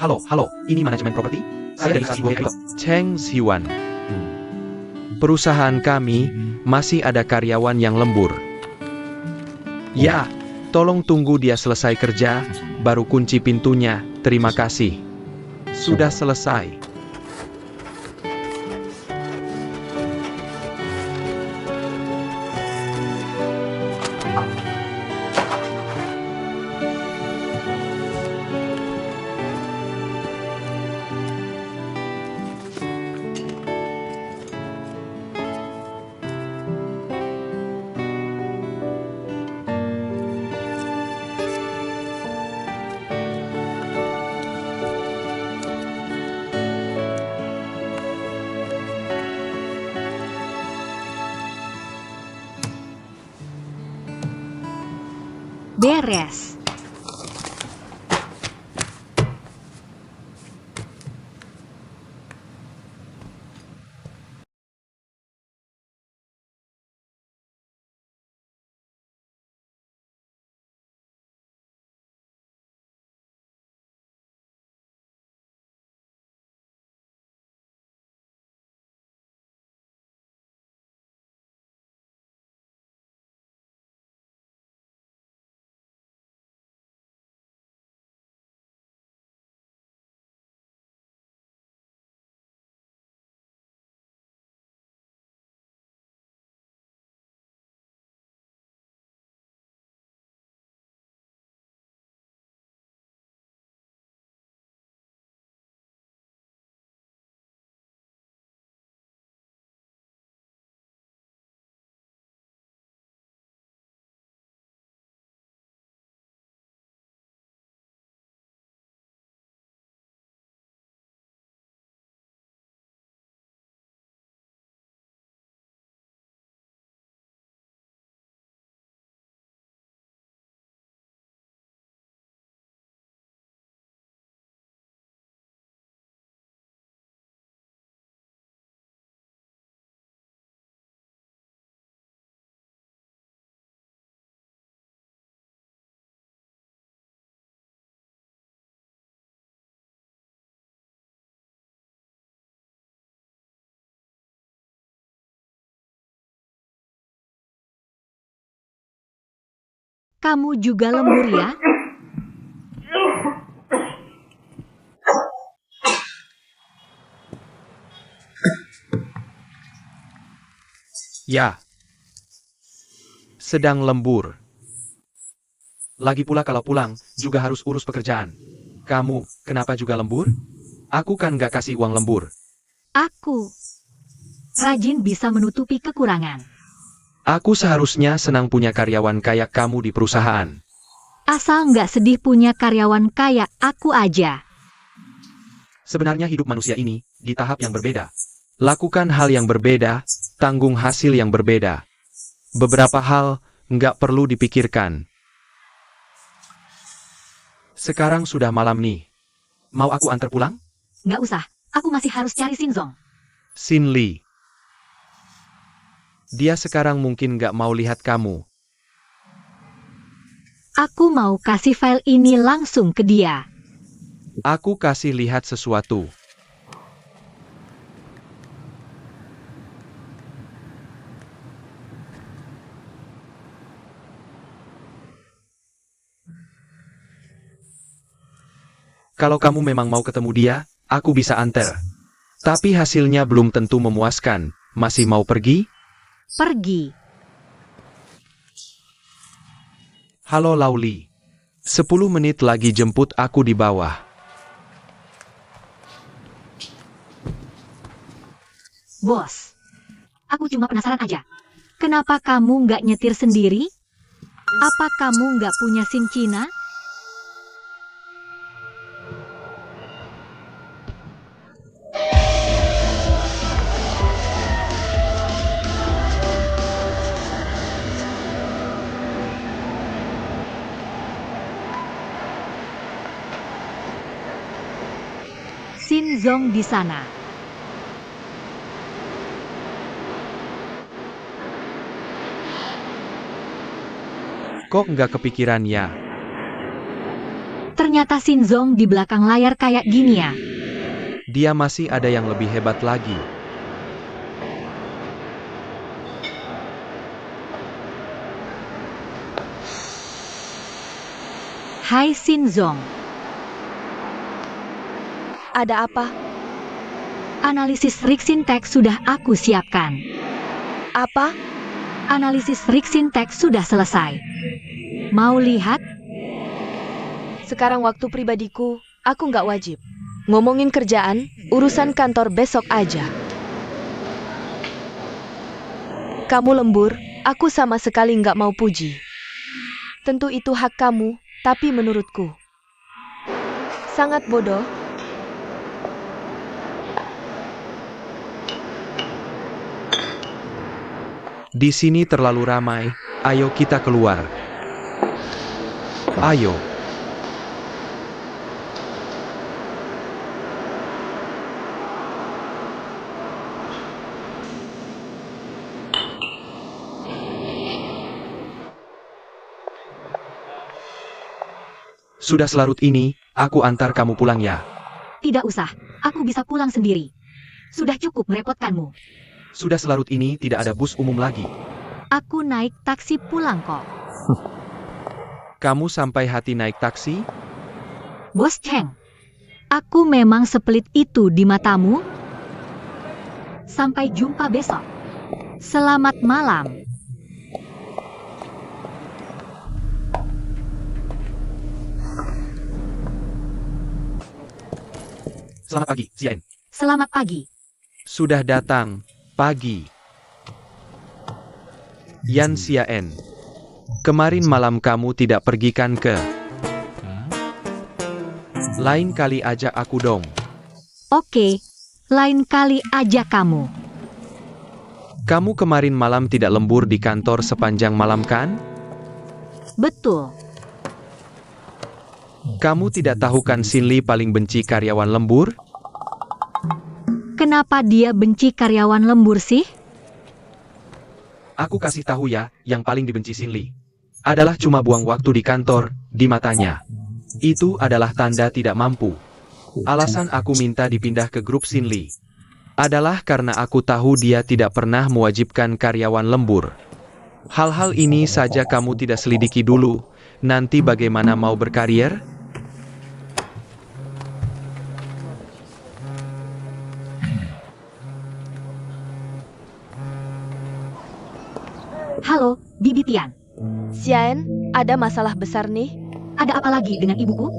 Halo, ini manajemen properti? Saya dari Siwo Capital. Cheng Siwan. Perusahaan kami masih ada karyawan yang lembur. Ya, tolong tunggu dia selesai kerja, baru kunci pintunya. Terima kasih. Sudah selesai. Beres. Kamu juga lembur ya? Ya. Sedang lembur. Lagi pula kalau pulang, juga harus urus pekerjaan. Kamu, kenapa juga lembur? Aku kan nggak kasih uang lembur. Aku rajin bisa menutupi kekurangan. Aku seharusnya senang punya karyawan kayak kamu di perusahaan. Asal nggak sedih punya karyawan kayak aku aja. Sebenarnya hidup manusia ini, di tahap yang berbeda. Lakukan hal yang berbeda, tanggung hasil yang berbeda. Beberapa hal nggak perlu dipikirkan. Sekarang sudah malam nih. Mau aku antar pulang? Nggak usah, aku masih harus cari Shinzong. Sin Lee. Dia sekarang mungkin nggak mau lihat kamu. Aku mau kasih file ini langsung ke dia. Aku kasih lihat sesuatu. Kalau kamu memang mau ketemu dia, aku bisa antar. Tapi hasilnya belum tentu memuaskan. Masih mau pergi? Pergi. Halo Lauli. 10 menit lagi jemput aku di bawah. Bos, aku cuma penasaran aja. Kenapa kamu nggak nyetir sendiri? Apa kamu nggak punya SIM Cina? Shinzong di sana. Kok nggak kepikiran ya? Ternyata Shinzong di belakang layar kayak gini ya. Dia masih ada yang lebih hebat lagi. Hai Shinzong, Ada apa? analisis Rixintek sudah aku siapkan. Apa? Analisis Rixintek sudah selesai. Mau lihat? Sekarang waktu pribadiku, aku nggak wajib. Ngomongin kerjaan, urusan kantor besok aja. Kamu lembur, aku sama sekali nggak mau puji. Tentu itu hak kamu, tapi menurutku sangat bodoh. Di sini terlalu ramai, ayo kita keluar. Ayo. Sudah selarut ini, aku antar kamu pulang ya. Tidak usah, aku bisa pulang sendiri. Sudah cukup merepotkanmu. Sudah selarut ini tidak ada bus umum lagi. Aku naik taksi pulang kok. Kamu sampai hati naik taksi? Bos Cheng, aku memang sepelit itu di matamu? Sampai jumpa besok. Selamat malam. Selamat pagi, Xian. Selamat pagi. Sudah datang, pagi. Yan Xiaen. Kemarin malam kamu tidak pergi kan ke? Lain kali ajak aku dong. Oke, lain kali aja kamu. Kamu kemarin malam tidak lembur di kantor sepanjang malam kan? Betul. Kamu tidak tahu kan Sinli paling benci karyawan lembur? Kenapa dia benci karyawan lembur sih? Aku kasih tahu ya, yang paling dibenci Sinli adalah cuma buang waktu di kantor, di matanya. Itu adalah tanda tidak mampu. Alasan aku minta dipindah ke grup Sinli adalah karena aku tahu dia tidak pernah mewajibkan karyawan lembur. Hal-hal ini saja kamu tidak selidiki dulu, nanti bagaimana mau berkarier? Halo, Bibi Tian. Xian, ada masalah besar nih. Ada apa lagi dengan ibuku?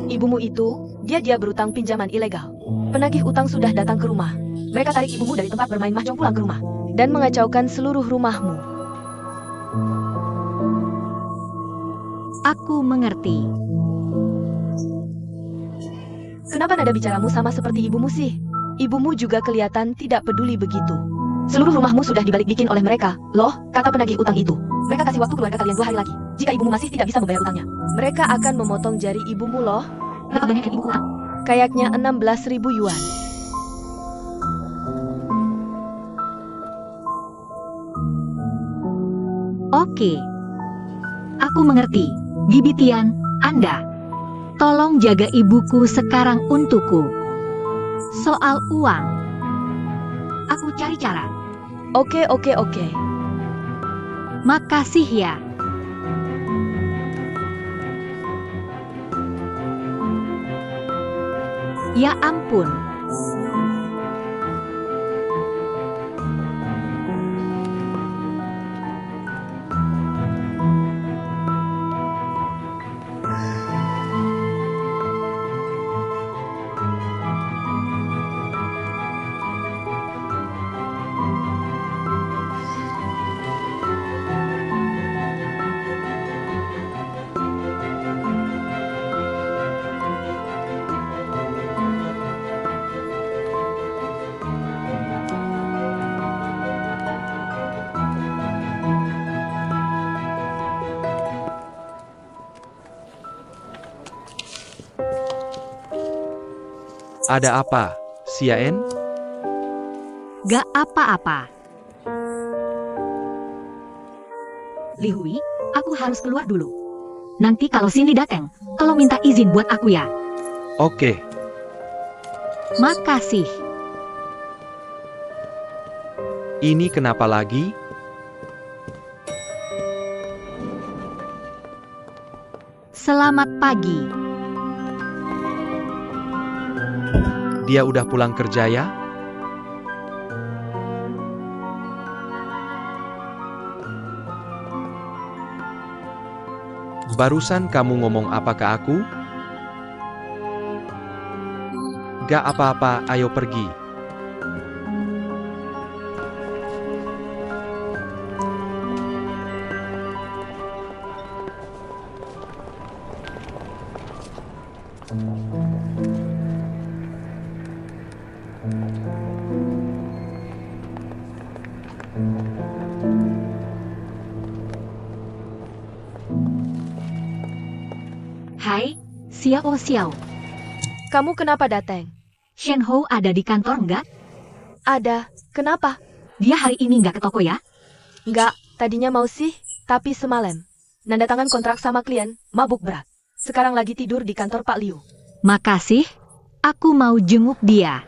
Ibumu itu, dia berutang pinjaman ilegal. Penagih utang sudah datang ke rumah. Mereka tarik ibumu dari tempat bermain mahjong pulang ke rumah. Dan mengacaukan seluruh rumahmu. Aku mengerti. Kenapa nada bicaramu sama seperti ibumu sih? Ibumu juga kelihatan tidak peduli begitu. Seluruh rumahmu sudah dibalik bikin oleh mereka. Loh, kata penagih utang itu. Mereka kasih waktu keluarga kalian 2 hari lagi. Jika ibumu masih tidak bisa membayar utangnya, mereka akan memotong jari ibumu loh. Berapa banyak yang ibuku utang? Kayaknya 16.000 yuan. Oke. Aku mengerti. Bibi Tian, Anda. Tolong jaga ibuku sekarang untukku. Soal uang, aku cari cara. Oke. Makasih ya. Ya ampun. Ada apa, Xiaen? Gak apa-apa. Li Hui, aku harus keluar dulu. Nanti kalau Cindy datang, tolong minta izin buat aku ya. Oke, Makasih. ini kenapa lagi? Selamat pagi. Dia udah pulang kerja ya? Barusan kamu ngomong apa ke aku? Gak apa-apa, ayo pergi. Hai, Xiao Xiao. Kamu kenapa datang? Shen Hou ada di kantor nggak? Ada. Kenapa? Dia hari ini nggak ke toko ya? Enggak, tadinya mau sih, tapi semalam. Nanda tangan kontrak sama klien, mabuk berat. Sekarang lagi tidur di kantor Pak Liu. Makasih. Aku mau jenguk dia.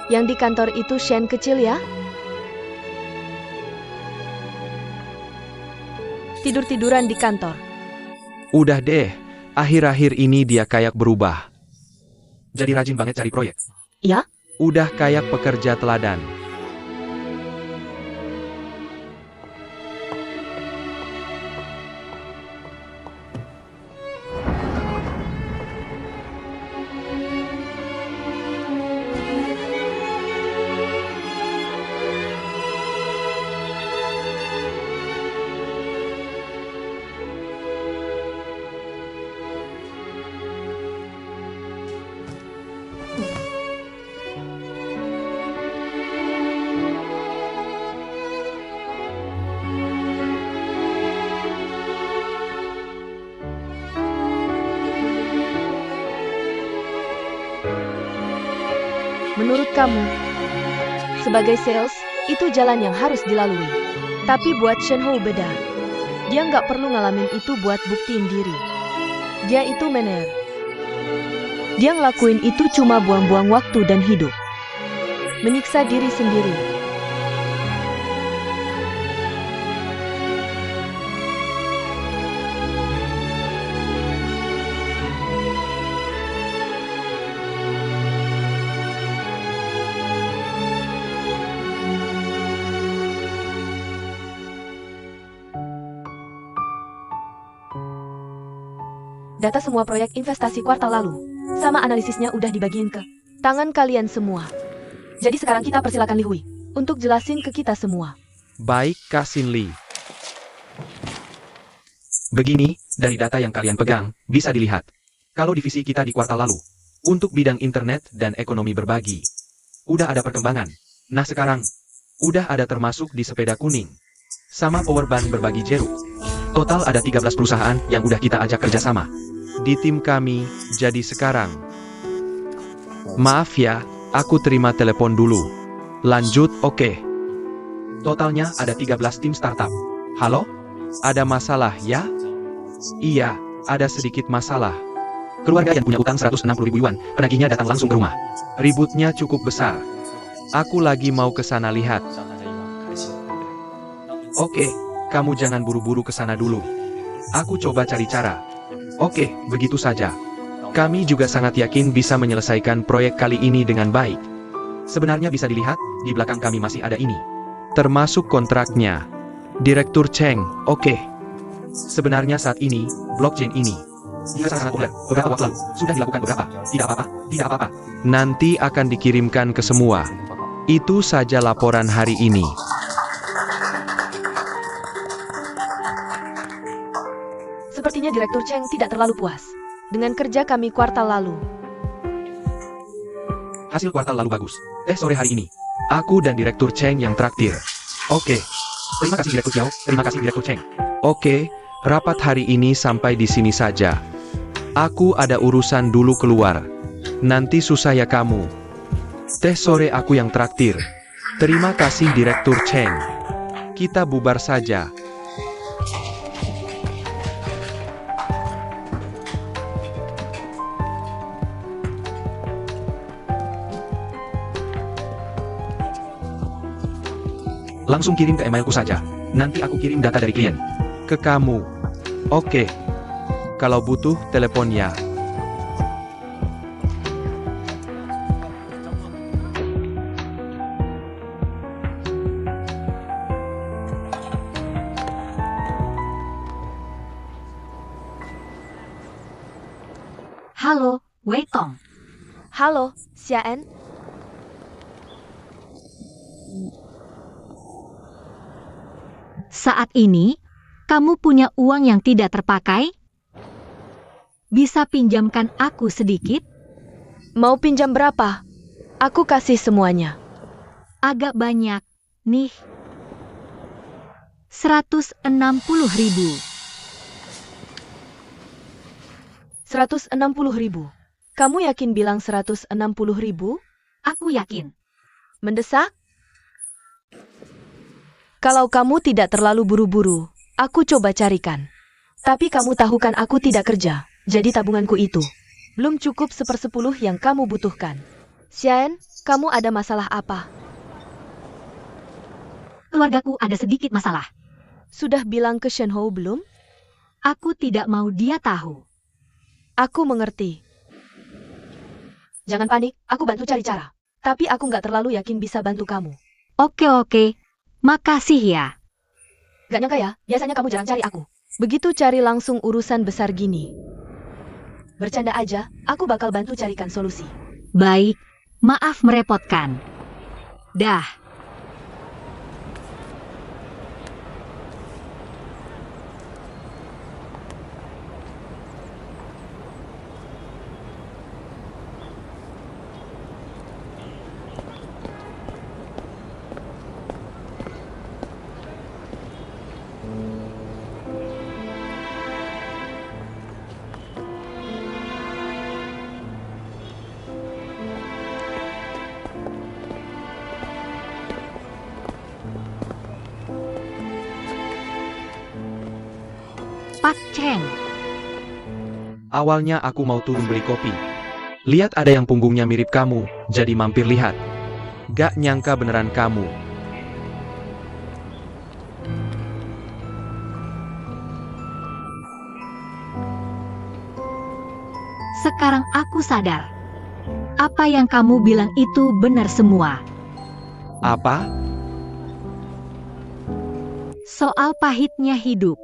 Yang di kantor itu Shen kecil ya? Tidur-tiduran di kantor. Udah deh, akhir-akhir ini dia kayak berubah. Jadi rajin banget cari proyek. Ya? Udah kayak pekerja teladan. Menurut kamu, sebagai sales, itu jalan yang harus dilalui. Tapi buat Shen Hou beda. Dia nggak perlu ngalamin itu buat buktiin diri. Dia itu manajer. Dia ngelakuin itu cuma buang-buang waktu dan hidup. Menyiksa diri sendiri. Data semua proyek investasi kuartal lalu, sama analisisnya udah dibagiin ke tangan kalian semua. Jadi sekarang kita persilakan Li Hui untuk jelasin ke kita semua. Baik, Kak Xin-Li. Begini, dari data yang kalian pegang, bisa dilihat. Kalau divisi kita di kuartal lalu, untuk bidang internet dan ekonomi berbagi, udah ada perkembangan. Nah sekarang, udah ada termasuk di sepeda kuning, sama powerbank berbagi jeruk. Total ada 13 perusahaan yang udah kita ajak kerjasama. Di tim kami, jadi sekarang. Maaf ya, aku terima telepon dulu. Lanjut, oke. Totalnya ada 13 tim startup. Halo? Ada masalah ya? Iya, ada sedikit masalah. Keluarga yang punya utang 160.000 yuan, penagihnya datang langsung ke rumah. Ributnya cukup besar. Aku lagi mau ke sana lihat. Oke, kamu jangan buru-buru ke sana dulu. Aku coba cari cara. Oke, begitu saja. Kami juga sangat yakin bisa menyelesaikan proyek kali ini dengan baik. Sebenarnya bisa dilihat, di belakang kami masih ada ini. Termasuk kontraknya. Direktur Cheng, oke. Sebenarnya saat ini, blockchain ini juga sangat populer. Beberapa waktu lalu, sudah dilakukan beberapa. Tidak apa-apa, tidak apa-apa. Nanti akan dikirimkan ke semua. Itu saja laporan hari ini. Sepertinya Direktur Cheng tidak terlalu puas dengan kerja kami kuartal lalu. Hasil kuartal lalu bagus. Sore hari ini, aku dan Direktur Cheng yang traktir. Oke. Terima kasih Direktur Xiao, terima kasih Direktur Cheng. Oke, rapat hari ini sampai di sini saja. Aku ada urusan dulu keluar. Nanti susah ya kamu. Teh sore aku yang traktir. Terima kasih Direktur Cheng. Kita bubar saja. Langsung kirim ke emailku saja. Nanti aku kirim data dari klien. Ke kamu. Oke. Kalau butuh, telepon ya. Halo, Wei Tong. Halo, Xiaen. Saat ini, kamu punya uang yang tidak terpakai? Bisa pinjamkan aku sedikit? Mau pinjam berapa? Aku kasih semuanya. Agak banyak, nih. 160.000. 160.000. Kamu yakin bilang 160.000? Aku yakin. Mendesak? Kalau kamu tidak terlalu buru-buru, aku coba carikan. Tapi kamu tahu kan aku tidak kerja, jadi tabunganku itu belum cukup 1/10 yang kamu butuhkan. Xian, kamu ada masalah apa? Keluargaku ada sedikit masalah. Sudah bilang ke Shenhou belum? Aku tidak mau dia tahu. Aku mengerti. Jangan panik, aku bantu cari cara. Tapi aku nggak terlalu yakin bisa bantu kamu. Oke. Makasih ya. Gak nyangka ya, biasanya kamu jarang cari aku. Begitu cari langsung urusan besar gini. Bercanda aja, aku bakal bantu carikan solusi. Baik, maaf merepotkan. Dah. Pak Cheng. Awalnya aku mau turun beli kopi. Lihat ada yang punggungnya mirip kamu, jadi mampir lihat. Gak nyangka beneran kamu. Sekarang aku sadar. Apa yang kamu bilang itu benar semua. Apa? Soal pahitnya hidup.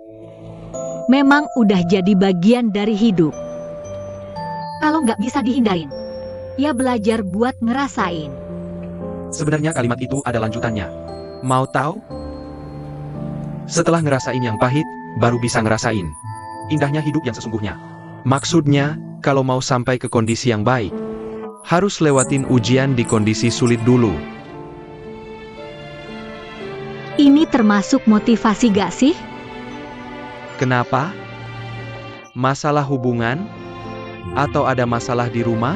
Memang udah jadi bagian dari hidup. Kalau nggak bisa dihindarin, ya belajar buat ngerasain. Sebenarnya kalimat itu ada lanjutannya. Mau tahu? Setelah ngerasain yang pahit, baru bisa ngerasain indahnya hidup yang sesungguhnya. Maksudnya, kalau mau sampai ke kondisi yang baik, harus lewatin ujian di kondisi sulit dulu. Ini termasuk motivasi gak sih? Kenapa? Masalah hubungan? Atau ada masalah di rumah?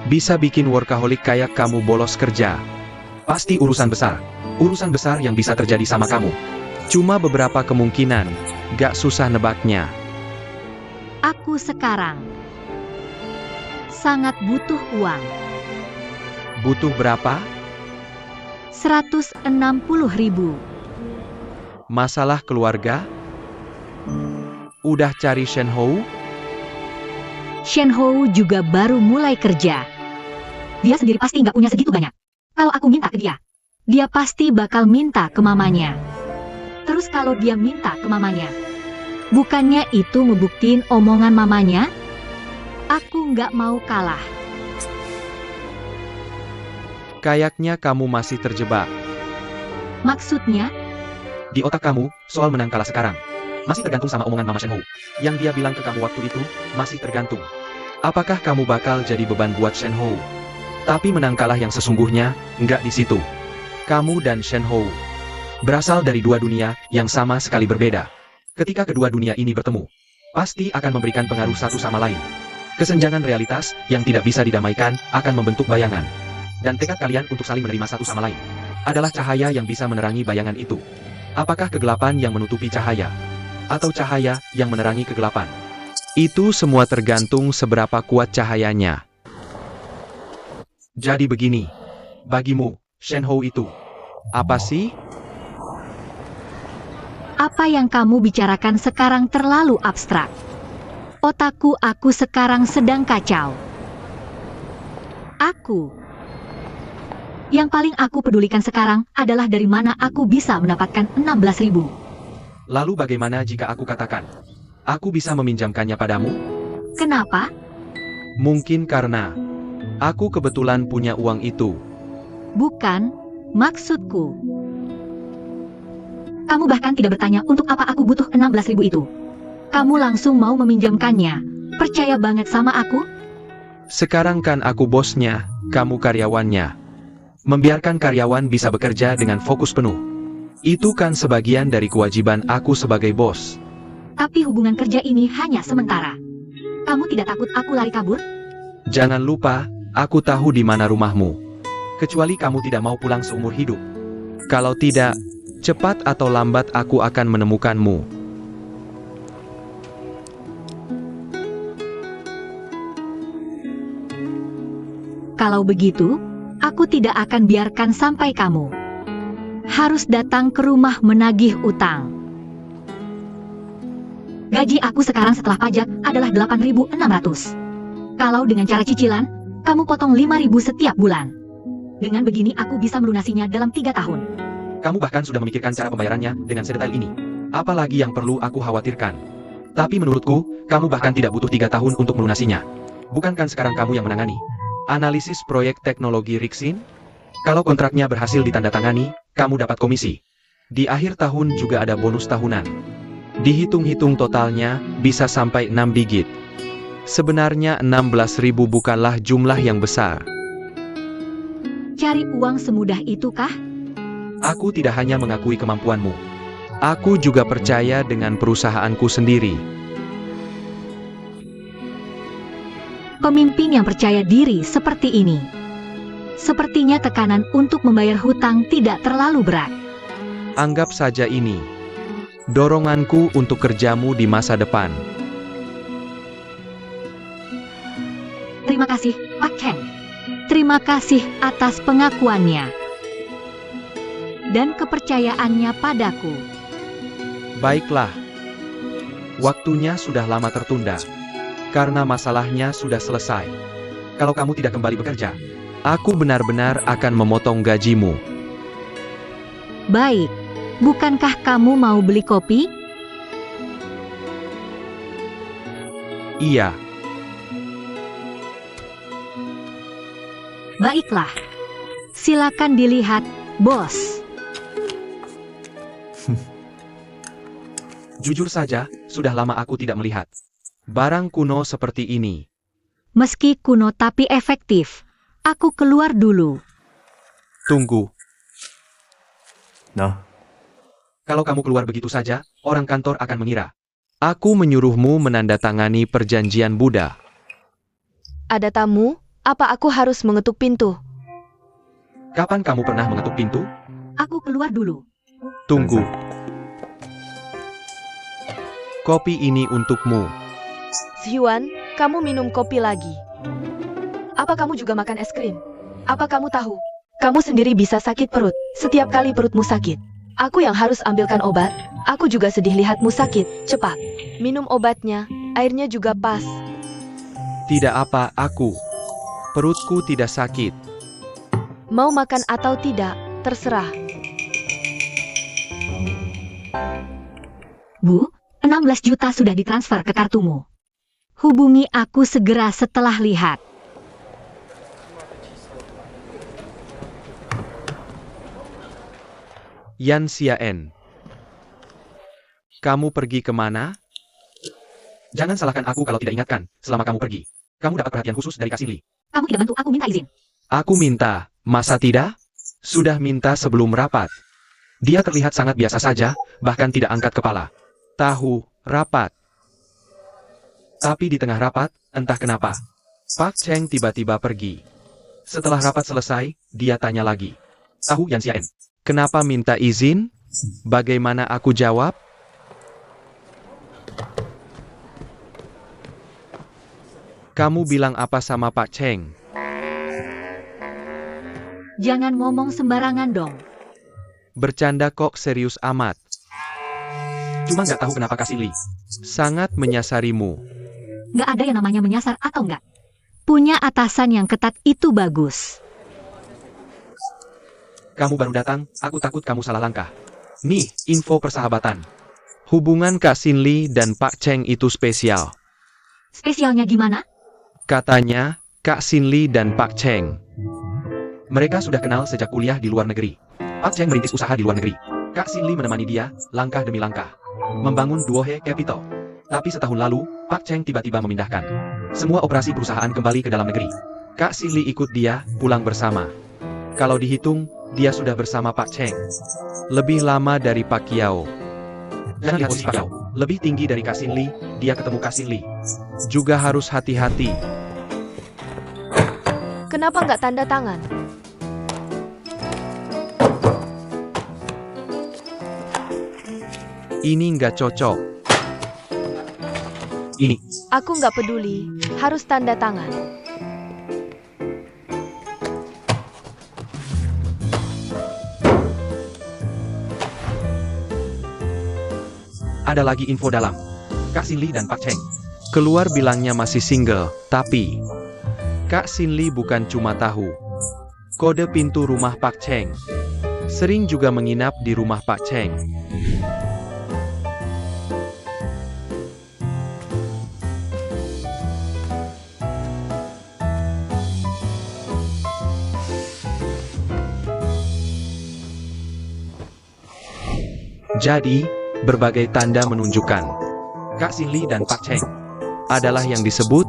Bisa bikin workaholic kayak kamu bolos kerja. Pasti urusan besar. Urusan besar yang bisa terjadi sama kamu. Cuma beberapa kemungkinan, gak susah nebaknya. Aku sekarang sangat butuh uang. Butuh berapa? 160.000. Masalah keluarga? Udah cari Shenhou? Shenhou juga baru mulai kerja. Dia sendiri pasti nggak punya segitu banyak. Kalau aku minta ke dia, dia pasti bakal minta ke mamanya. Terus kalau dia minta ke mamanya, bukannya itu ngebuktiin omongan mamanya? Aku nggak mau kalah. Kayaknya kamu masih terjebak. Maksudnya? Di otak kamu, soal menang kalah sekarang. Masih tergantung sama omongan Mama Shenhou. Yang dia bilang ke kamu waktu itu, masih tergantung. Apakah kamu bakal jadi beban buat Shenhou? Tapi menang kalah yang sesungguhnya, nggak di situ. Kamu dan Shenhou berasal dari dua dunia yang sama sekali berbeda. Ketika kedua dunia ini bertemu, pasti akan memberikan pengaruh satu sama lain. Kesenjangan realitas yang tidak bisa didamaikan akan membentuk bayangan. Dan tekad kalian untuk saling menerima satu sama lain adalah cahaya yang bisa menerangi bayangan itu. Apakah kegelapan yang menutupi cahaya? Atau cahaya yang menerangi kegelapan? Itu semua tergantung seberapa kuat cahayanya. Jadi begini, bagimu, Shenhou itu Apa sih? Apa yang kamu bicarakan sekarang terlalu abstrak. Otakku aku sekarang sedang kacau. Yang paling aku pedulikan sekarang adalah dari mana aku bisa mendapatkan 16.000. Lalu bagaimana jika aku katakan, aku bisa meminjamkannya padamu? Kenapa? Mungkin karena aku kebetulan punya uang itu. Bukan, maksudku. Kamu bahkan tidak bertanya untuk apa aku butuh 16.000 itu. Kamu langsung mau meminjamkannya. Percaya banget sama aku? Sekarang kan aku bosnya, kamu karyawannya. Membiarkan karyawan bisa bekerja dengan fokus penuh. Itu kan sebagian dari kewajiban aku sebagai bos. Tapi hubungan kerja ini hanya sementara. Kamu tidak takut aku lari kabur? Jangan lupa, aku tahu di mana rumahmu. Kecuali kamu tidak mau pulang seumur hidup. Kalau tidak, cepat atau lambat aku akan menemukanmu. Kalau begitu, aku tidak akan biarkan sampai kamu harus datang ke rumah menagih utang. Gaji aku sekarang setelah pajak adalah 8.600. Kalau dengan cara cicilan, kamu potong 5.000 setiap bulan. Dengan begini aku bisa melunasinya dalam 3 tahun. Kamu bahkan sudah memikirkan cara pembayarannya dengan sedetail ini. Apalagi yang perlu aku khawatirkan. Tapi menurutku, kamu bahkan tidak butuh 3 tahun untuk melunasinya. Bukankah sekarang kamu yang menangani analisis proyek teknologi Rixin? Kalau kontraknya berhasil ditandatangani, kamu dapat komisi. Di akhir tahun juga ada bonus tahunan. Dihitung-hitung totalnya, bisa sampai 6 digit. Sebenarnya 16.000 bukanlah jumlah yang besar. Cari uang semudah itu kah? Aku tidak hanya mengakui kemampuanmu. Aku juga percaya dengan perusahaanku sendiri. Pemimpin yang percaya diri seperti ini. Sepertinya tekanan untuk membayar hutang tidak terlalu berat. Anggap saja ini doronganku untuk kerjamu di masa depan. Terima kasih, Pak Chen. Terima kasih atas pengakuannya dan kepercayaannya padaku. Baiklah. Waktunya sudah lama tertunda. Karena masalahnya sudah selesai. Kalau kamu tidak kembali bekerja, aku benar-benar akan memotong gajimu. Baik, bukankah kamu mau beli kopi? Iya. Baiklah. Silakan dilihat, bos. jujur saja, sudah lama aku tidak melihat Barang kuno seperti ini. Meski kuno tapi efektif. Aku keluar dulu. Tunggu. Nah, Kalau kamu keluar begitu saja, orang kantor akan mengira. Aku menyuruhmu menandatangani perjanjian Buddha. Ada tamu? Apa aku harus mengetuk pintu? Kapan kamu pernah mengetuk pintu? Aku keluar dulu. Tunggu. Kopi ini untukmu. Hyuan, kamu minum kopi lagi. Apa kamu juga makan es krim? Apa kamu tahu? Kamu sendiri bisa sakit perut setiap kali perutmu sakit. Aku yang harus ambilkan obat. Aku juga sedih lihatmu sakit. Cepat, minum obatnya. Airnya juga pas. Tidak apa, aku. Perutku tidak sakit. Mau makan atau tidak, terserah. Bu, 16 juta sudah ditransfer ke kartumu. Hubungi aku segera setelah lihat. Yan Xiaen. Kamu pergi kemana? Jangan salahkan aku kalau tidak ingatkan, selama kamu pergi. Kamu dapat perhatian khusus dari Kak Sin Lee. Kamu tidak bantu aku minta izin. Aku minta, masa tidak? Sudah minta sebelum rapat. Dia terlihat sangat biasa saja, bahkan tidak angkat kepala. Tahu, rapat. Tapi di tengah rapat, entah kenapa, Pak Cheng tiba-tiba pergi. setelah rapat selesai, dia tanya lagi. Tahu Yan Xiaen? Kenapa minta izin? Bagaimana aku jawab? Kamu bilang apa sama Pak Cheng? Jangan ngomong sembarangan dong. Bercanda kok, serius amat. Cuma nggak tahu kenapa Kak Sin Lee. Sangat menyasarimu. Nggak ada yang namanya menyasar atau nggak. Punya atasan yang ketat itu bagus. Kamu baru datang, aku takut kamu salah langkah. Nih, info persahabatan. Hubungan Kak Sin Lee dan Pak Cheng itu spesial. Spesialnya gimana? Katanya, Kak Sin Lee dan Pak Cheng. Mereka sudah kenal sejak kuliah di luar negeri. Pak Cheng merintis usaha di luar negeri. Kak Sin Lee menemani dia, langkah demi langkah. Membangun Duohe Capital. Tapi setahun lalu, Pak Cheng tiba-tiba memindahkan semua operasi perusahaan kembali ke dalam negeri. Kak Sin Lee ikut dia, pulang bersama. Kalau dihitung, dia sudah bersama Pak Cheng. Lebih lama dari Pak Kiao. Jangan lihat posisi Pak Yao. Lebih tinggi dari Kak Sin Lee, dia ketemu Kak Sin Lee. Juga harus hati-hati. Kenapa nggak tanda tangan? Ini nggak cocok. Ini, Aku nggak peduli, harus tanda tangan. ada lagi info dalam. Kak Sin Lee dan Pak Cheng. Keluar bilangnya masih single, tapi Kak Sin Lee bukan cuma tahu kode pintu rumah Pak Cheng. Sering juga menginap di rumah Pak Cheng. Jadi, berbagai tanda menunjukkan Kak Sin Lee dan Pak Cheng. adalah yang disebut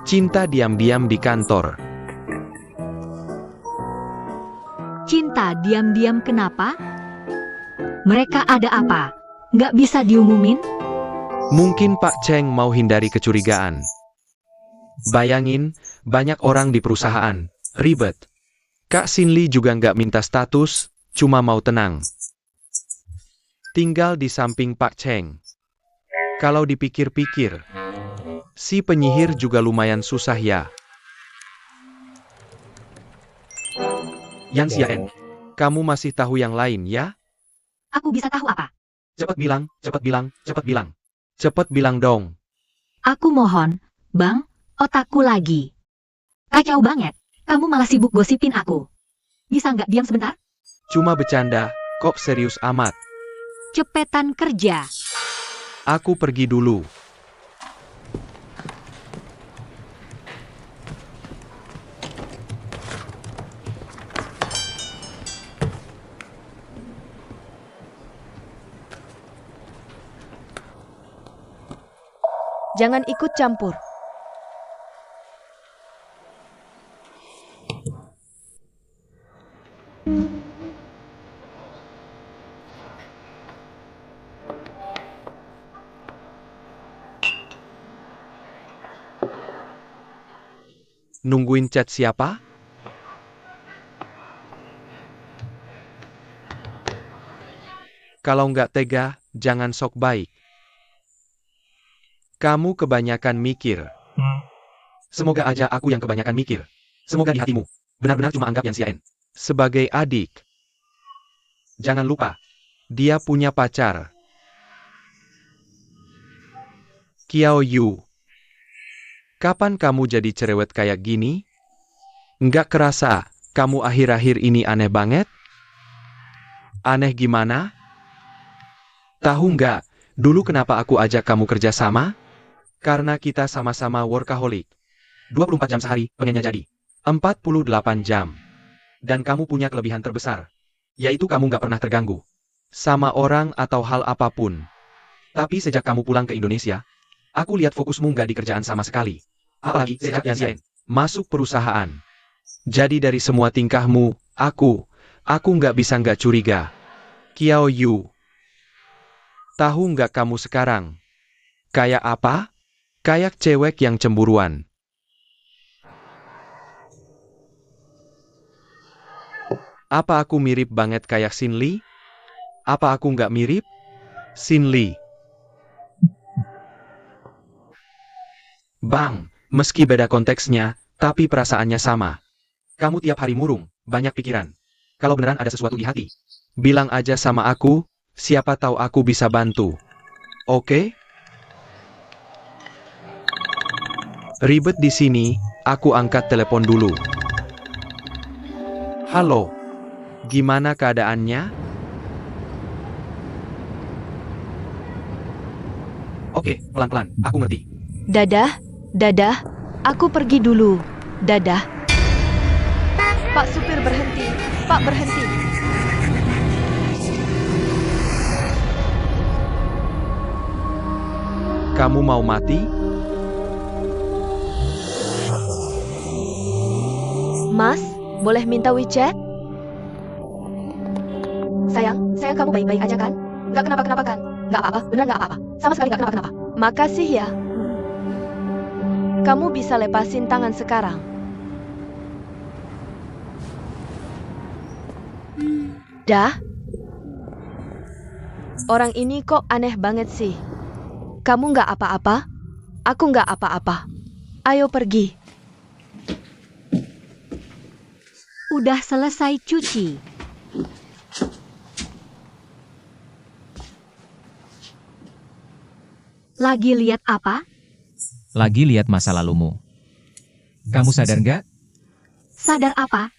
cinta diam-diam di kantor. Cinta diam-diam kenapa? Mereka ada apa? Nggak bisa diumumin? Mungkin Pak Cheng mau hindari kecurigaan. Bayangin, banyak orang di perusahaan, ribet. Kak Sin Lee juga nggak minta status, cuma mau tenang. Tinggal di samping Pak Cheng. Kalau dipikir-pikir, si penyihir juga lumayan susah ya. Yan Xiaen. Kamu masih tahu yang lain ya? Aku bisa tahu apa? Cepat bilang, cepat bilang, cepat bilang. Cepet bilang dong. Aku mohon, Bang, otakku lagi. Kacau banget. Kamu malah sibuk gosipin aku. Bisa nggak diam sebentar? Cuma bercanda, kok serius amat. Cepetan kerja. Aku pergi dulu. Jangan ikut campur. Nungguin chat siapa? Kalau nggak tega, jangan sok baik. Kamu kebanyakan mikir. Semoga aja aku yang kebanyakan mikir. Semoga di hatimu benar-benar cuma anggap Yan Xiaen. Sebagai adik, Jangan lupa, dia punya pacar. Kiao Yu. Kapan kamu jadi cerewet kayak gini? Nggak kerasa, kamu akhir-akhir ini aneh banget? Aneh gimana? Tahu nggak, dulu kenapa aku ajak kamu kerja sama? Karena kita sama-sama workaholic. 24 jam sehari, pengennya jadi. 48 jam. Dan kamu punya kelebihan terbesar. Yaitu kamu nggak pernah terganggu. Sama orang atau hal apapun. Tapi sejak kamu pulang ke Indonesia, aku lihat fokusmu nggak di kerjaan sama sekali. Apalagi sejak Yansen Masuk perusahaan. Jadi dari semua tingkahmu, aku nggak curiga. Kiao Yu. Tahu nggak kamu sekarang? Kayak apa? Kayak cewek yang cemburuan. Apa aku mirip banget kayak Sin Lee? Apa aku nggak mirip? Sin Lee. Bang, Meski beda konteksnya, tapi perasaannya sama. kamu tiap hari murung, banyak pikiran. Kalau beneran ada sesuatu di hati, Bilang aja sama aku, siapa tahu aku bisa bantu. Oke? Ribet di sini, aku angkat telepon dulu. Halo. Gimana keadaannya? oke, pelan-pelan, aku ngerti. Dadah, aku pergi dulu. Dadah. Pak supir berhenti, Pak berhenti. Kamu mau mati? Mas, boleh minta WeChat? Sayang, kamu baik-baik aja kan? Nggak kenapa-kenapa kan? Nggak apa-apa, beneran nggak apa-apa. Sama sekali nggak kenapa-kenapa. Makasih ya. Kamu bisa lepasin tangan sekarang. Dah? Orang ini kok aneh banget sih. Kamu nggak apa-apa? Aku nggak apa-apa. Ayo pergi. Udah selesai cuci. Lagi lihat apa? Lagi lihat masa lalumu. Kamu sadar nggak? Sadar apa?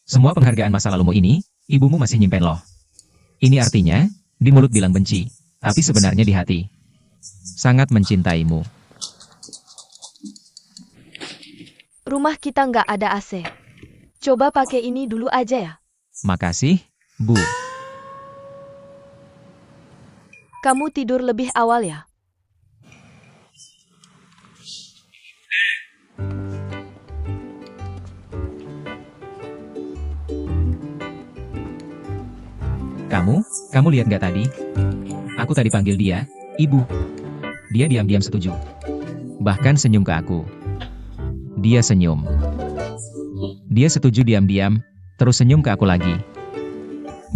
Semua penghargaan masa lalumu ini, ibumu masih nyimpen loh. Ini artinya, di mulut bilang benci, tapi sebenarnya di hati. Sangat mencintaimu. Rumah kita nggak ada AC. Coba pakai ini dulu aja ya. Makasih, Bu. Kamu tidur lebih awal ya? Kamu lihat nggak tadi? Aku tadi panggil dia, Ibu. Dia diam-diam setuju. Bahkan senyum ke aku. Dia senyum. Dia setuju diam-diam, terus senyum ke aku lagi.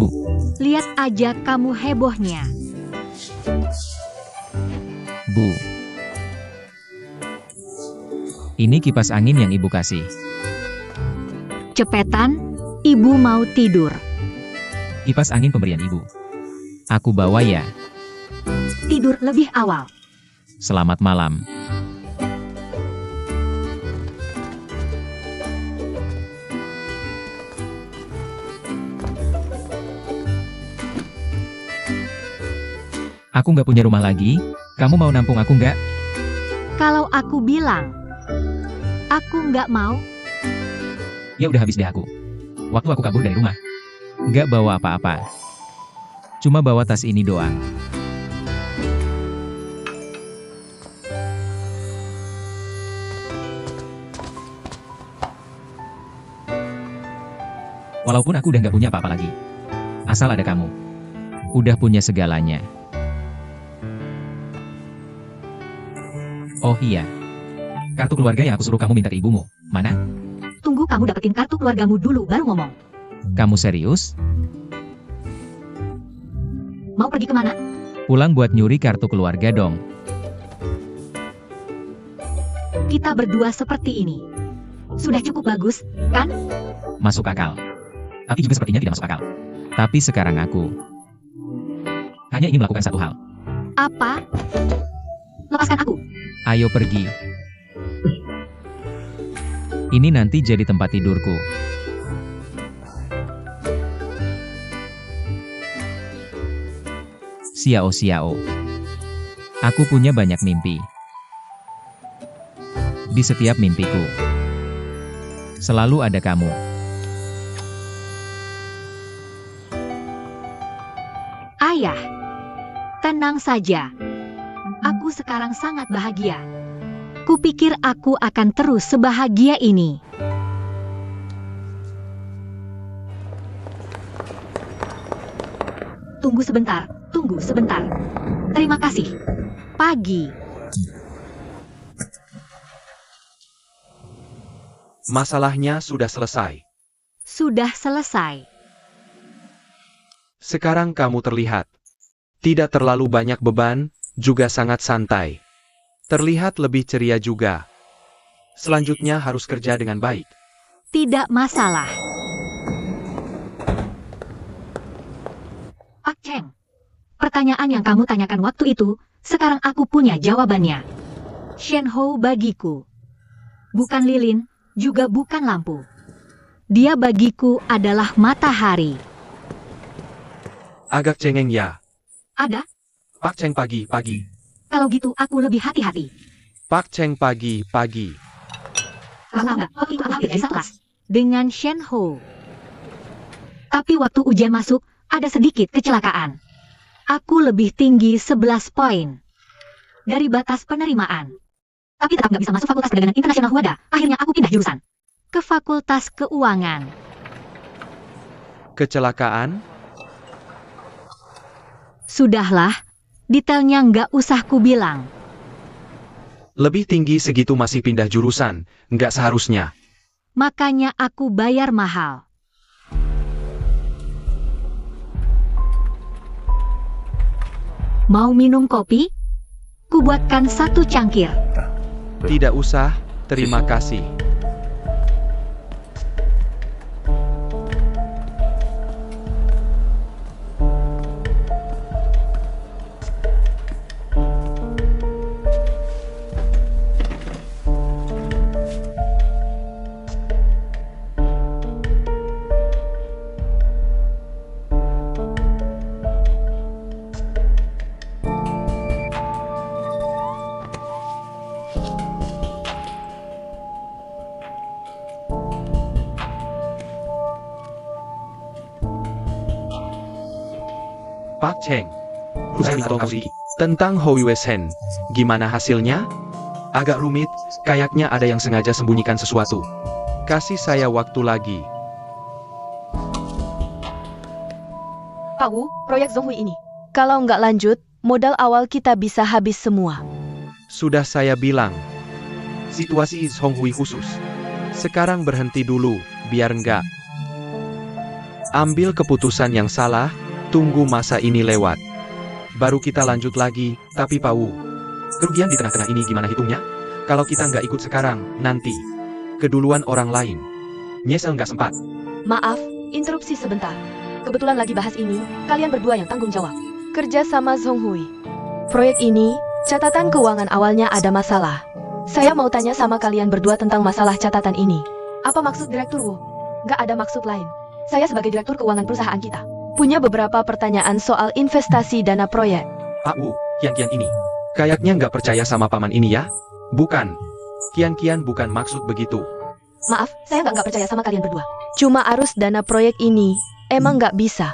Bu, Lihat aja kamu hebohnya. Bu. Ini kipas angin yang Ibu kasih. Cepetan, ibu mau tidur. Kipas angin pemberian Ibu. Aku bawa ya. Tidur lebih awal. Selamat malam. Aku nggak punya rumah lagi, kamu mau nampung aku nggak? Kalau aku bilang, aku nggak mau. Ya udah habis deh aku. Waktu aku kabur dari rumah. Nggak bawa apa-apa. Cuma bawa tas ini doang. Walaupun aku udah nggak punya apa-apa lagi. Asal ada kamu. Udah punya segalanya. Oh iya. Kartu keluarga yang aku suruh kamu minta ke ibumu. Mana? Tunggu kamu dapetin kartu keluargamu dulu baru ngomong. Kamu serius? Mau pergi kemana? Pulang buat nyuri kartu keluarga dong. Kita berdua seperti ini. Sudah cukup bagus, kan? Masuk akal. Tapi juga sepertinya tidak masuk akal. Tapi sekarang aku hanya ingin melakukan satu hal. Apa? Lepaskan aku. Ayo pergi. Ini nanti jadi tempat tidurku. Xiao. Aku punya banyak mimpi. Di setiap mimpiku, selalu ada kamu. Ayah, tenang saja. Aku sekarang sangat bahagia. Kupikir aku akan terus sebahagia ini. Tunggu sebentar, tunggu sebentar. Terima kasih. Pagi. Masalahnya sudah selesai. Sudah selesai. Sekarang kamu terlihat tidak terlalu banyak beban, juga sangat santai. Terlihat lebih ceria juga. Selanjutnya harus kerja dengan baik. Tidak masalah. Pak Cheng, pertanyaan yang kamu tanyakan waktu itu, sekarang aku punya jawabannya. Shen Hou bagiku bukan lilin, juga bukan lampu. Dia bagiku adalah matahari. Agak cengeng ya. Ada? Pak Cheng pagi-pagi. Kalau gitu aku lebih hati-hati. Pak Cheng pagi-pagi. Kalau enggak, itu aku jadi kelas dengan Shen Hou. Tapi waktu ujian masuk, ada sedikit kecelakaan. Aku lebih tinggi 11 poin dari batas penerimaan. Tapi tetap nggak bisa masuk Fakultas Perdagangan Internasional Huada. Akhirnya aku pindah jurusan ke Fakultas Keuangan. Kecelakaan? Sudahlah, detailnya nggak usah ku bilang. Lebih tinggi segitu masih pindah jurusan, nggak seharusnya. Makanya aku bayar mahal. Mau minum kopi? Ku buatkan 1 cangkir. Tidak usah, terima kasih. Pak Cheng. Tentang Hou Yuesen, gimana hasilnya? Agak rumit, kayaknya ada yang sengaja sembunyikan sesuatu. Kasih saya waktu lagi. Pak Wu, proyek Zhonghui ini. Kalau nggak lanjut, modal awal kita bisa habis semua. Sudah saya bilang. Situasi Zhonghui khusus. Sekarang berhenti dulu, biar enggak. Ambil keputusan yang salah, tunggu masa ini lewat. Baru kita lanjut lagi, tapi Pak Wu. Kerugian di tengah-tengah ini gimana hitungnya? Kalau kita nggak ikut sekarang, nanti. Keduluan orang lain. Nyesel nggak sempat. Maaf, interupsi sebentar. Kebetulan lagi bahas ini, kalian berdua yang tanggung jawab. Kerja sama Zhonghui. Proyek ini, catatan keuangan awalnya ada masalah. Saya mau tanya sama kalian berdua tentang masalah catatan ini. Apa maksud Direktur Wu? Nggak ada maksud lain. Saya sebagai Direktur Keuangan perusahaan kita punya beberapa pertanyaan soal investasi dana proyek. Pak Wu, Kian-Kian ini. Kayaknya nggak percaya sama paman ini ya? Bukan. Kian-Kian bukan maksud begitu. Maaf, saya nggak percaya sama kalian berdua. Cuma arus dana proyek ini, emang nggak bisa.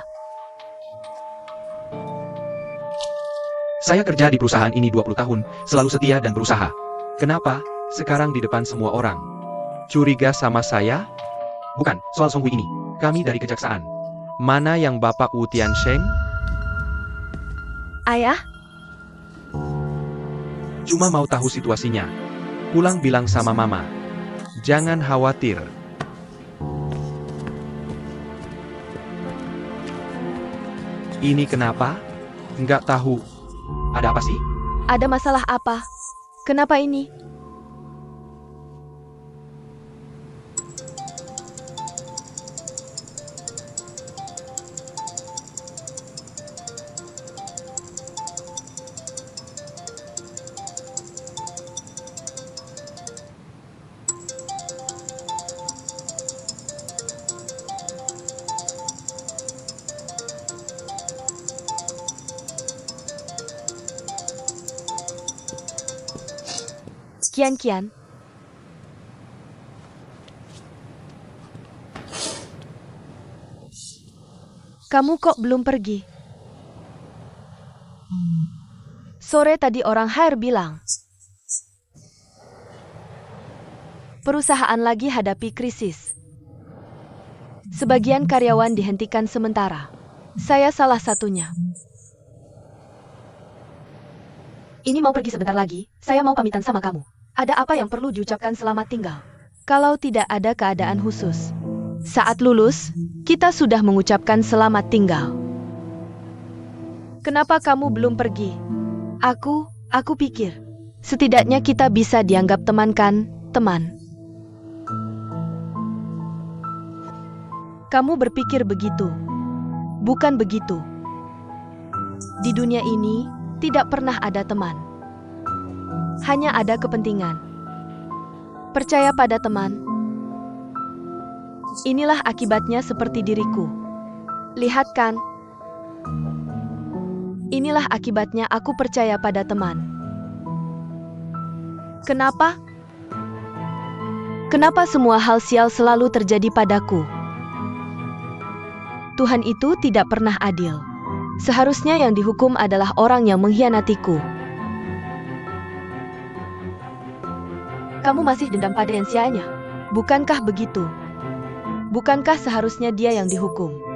Saya kerja di perusahaan ini 20 tahun, selalu setia dan berusaha. Kenapa? Sekarang di depan semua orang. Curiga sama saya? Bukan, soal Zhonghui ini. Kami dari kejaksaan. Mana yang Bapak Wu Tiansheng? Ayah, Cuma mau tahu situasinya. Pulang bilang sama Mama. Jangan khawatir. Ini kenapa? Nggak tahu. Ada apa sih? ada masalah apa? Kenapa ini? Kian-Kian, kamu kok belum pergi? Sore tadi orang HR bilang, perusahaan lagi hadapi krisis. Sebagian karyawan dihentikan sementara. Saya salah satunya. Ini mau pergi sebentar lagi, saya mau pamitan sama kamu. Ada apa yang perlu diucapkan selamat tinggal? Kalau tidak ada keadaan khusus. Saat lulus, kita sudah mengucapkan selamat tinggal. Kenapa kamu belum pergi? Aku pikir, setidaknya kita bisa dianggap teman kan, teman. Kamu berpikir begitu. Bukan begitu. Di dunia ini, tidak pernah ada teman. Hanya ada kepentingan. Percaya pada teman. Inilah akibatnya seperti diriku. Lihat kan? Inilah akibatnya aku percaya pada teman. Kenapa? Kenapa semua hal sial selalu terjadi padaku? Tuhan itu tidak pernah adil. Seharusnya yang dihukum adalah orang yang mengkhianatiku. Kamu masih dendam pada Ensianya? Bukankah begitu? Bukankah seharusnya dia yang dihukum?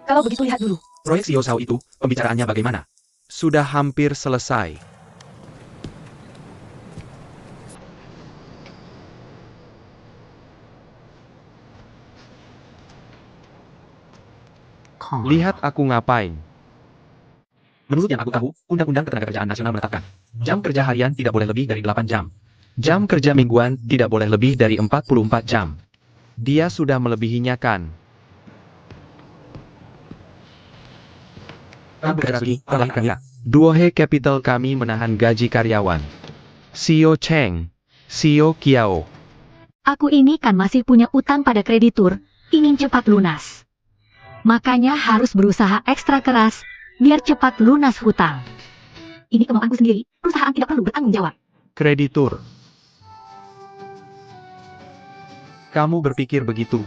Kalau begitu lihat dulu. Proyek Xiao Shao itu, pembicaraannya bagaimana? Sudah hampir selesai. Lihat aku ngapain. Menurut yang aku tahu, Undang-Undang Ketenagakerjaan Nasional menetapkan, jam kerja harian tidak boleh lebih dari 8 jam. Jam kerja mingguan tidak boleh lebih dari 44 jam. Dia sudah melebihinya kan? Kamu bekerja lagi, orang lain ya. Duohe Capital kami menahan gaji karyawan. Sio Cheng, Sio Kiao. Aku ini kan masih punya utang pada kreditur, ingin cepat lunas. Makanya harus berusaha ekstra keras, biar cepat lunas hutang. Ini kemauanku sendiri, perusahaan tidak perlu bertanggung jawab. Kreditur. Kamu berpikir begitu.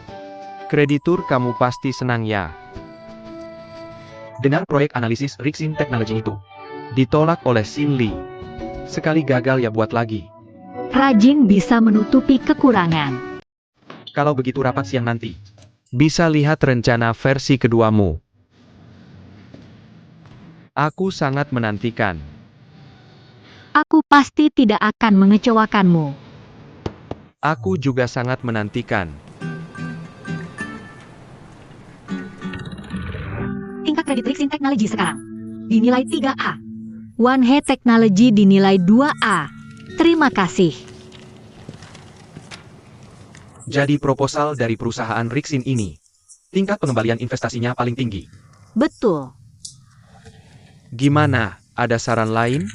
Kreditur kamu pasti senang ya. Dengar proyek analisis Rixin Technology itu. Ditolak oleh Xin Li. Sekali gagal ya buat lagi. Rajin bisa menutupi kekurangan. Kalau begitu rapat siang nanti. Bisa lihat rencana versi keduamu. Aku sangat menantikan. Aku pasti tidak akan mengecewakanmu. Aku juga sangat menantikan. Tingkat kredit Rixin Technology sekarang dinilai 3A. One He Technology dinilai 2A. Terima kasih. Jadi proposal dari perusahaan Rixin ini, tingkat pengembalian investasinya paling tinggi. Betul. Gimana, ada saran lain?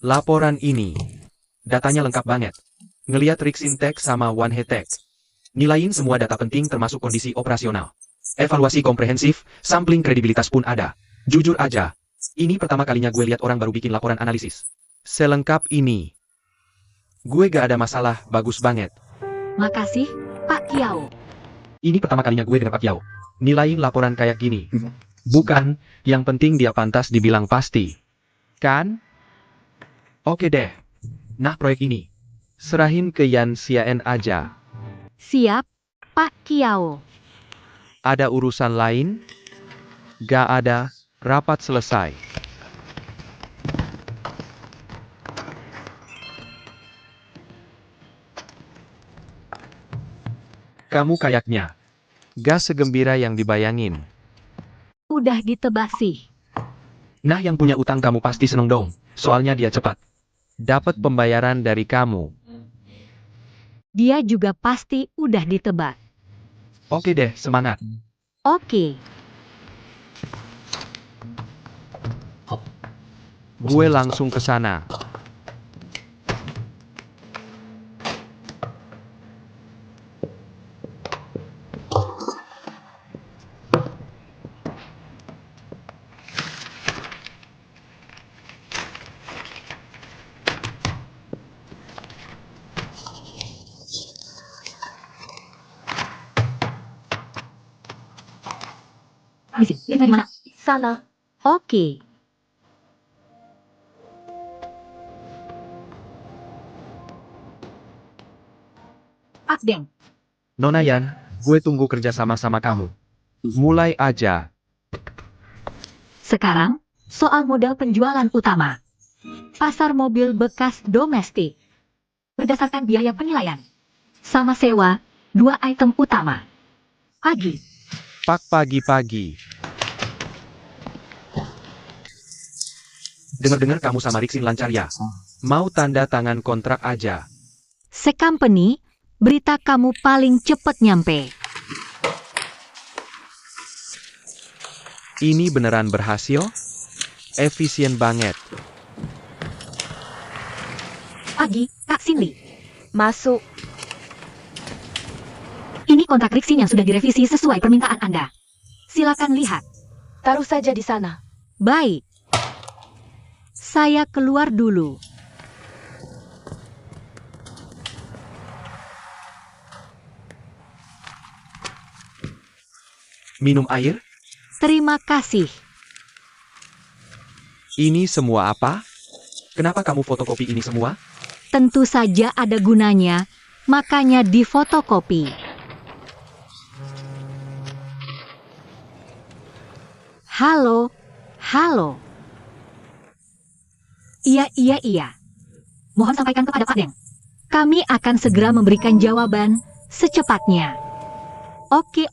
Laporan ini. Datanya lengkap banget. Ngeliat Rixin Tech sama One He Tech. Nilain semua data penting termasuk kondisi operasional. Evaluasi komprehensif, sampling kredibilitas pun ada. Jujur aja, ini pertama kalinya gue lihat orang baru bikin laporan analisis. Selengkap ini. Gue gak ada masalah, bagus banget. Makasih, Pak Kiao. Ini pertama kalinya gue dengar Pak Kiao. Nilain laporan kayak gini. Bukan, yang penting dia pantas dibilang pasti. Kan? Oke deh. Nah proyek ini. Serahin ke Yan Xiaen aja. Siap, Pak Kiao. Ada urusan lain? Gak ada, rapat selesai. Kamu kayaknya gak segembira yang dibayangin. Udah ditebak sih. Nah yang punya utang kamu pasti seneng dong. Soalnya dia cepat. Dapat pembayaran dari kamu. Dia juga pasti udah ditebak. Oke deh, semangat. Oke. Gue langsung ke sana. Habisin. Liftnya di mana? Sana. Oke. Pak Deng, Nona Yan, gue tunggu kerja sama kamu. Mulai aja. sekarang soal modal penjualan utama. Pasar mobil bekas domestik. Berdasarkan biaya penilaian. Sama sewa, 2 item utama. Pagi. Pak pagi-pagi. Dengar-dengar kamu sama Riksin lancar ya. Mau tanda tangan kontrak aja. Secompany, berita kamu paling cepet nyampe. Ini beneran berhasil? Efisien banget. Pagi, Kak Cindy. Masuk. Ini kontrak Riksin yang sudah direvisi sesuai permintaan Anda. Silakan lihat. Taruh saja di sana. Baik. Saya keluar dulu. Minum air? Terima kasih. Ini semua apa? Kenapa kamu fotokopi ini semua? Tentu saja ada gunanya, makanya difotokopi. Halo, halo. Iya. Mohon sampaikan kepada Pak Deng. Kami akan segera memberikan jawaban secepatnya. Oke.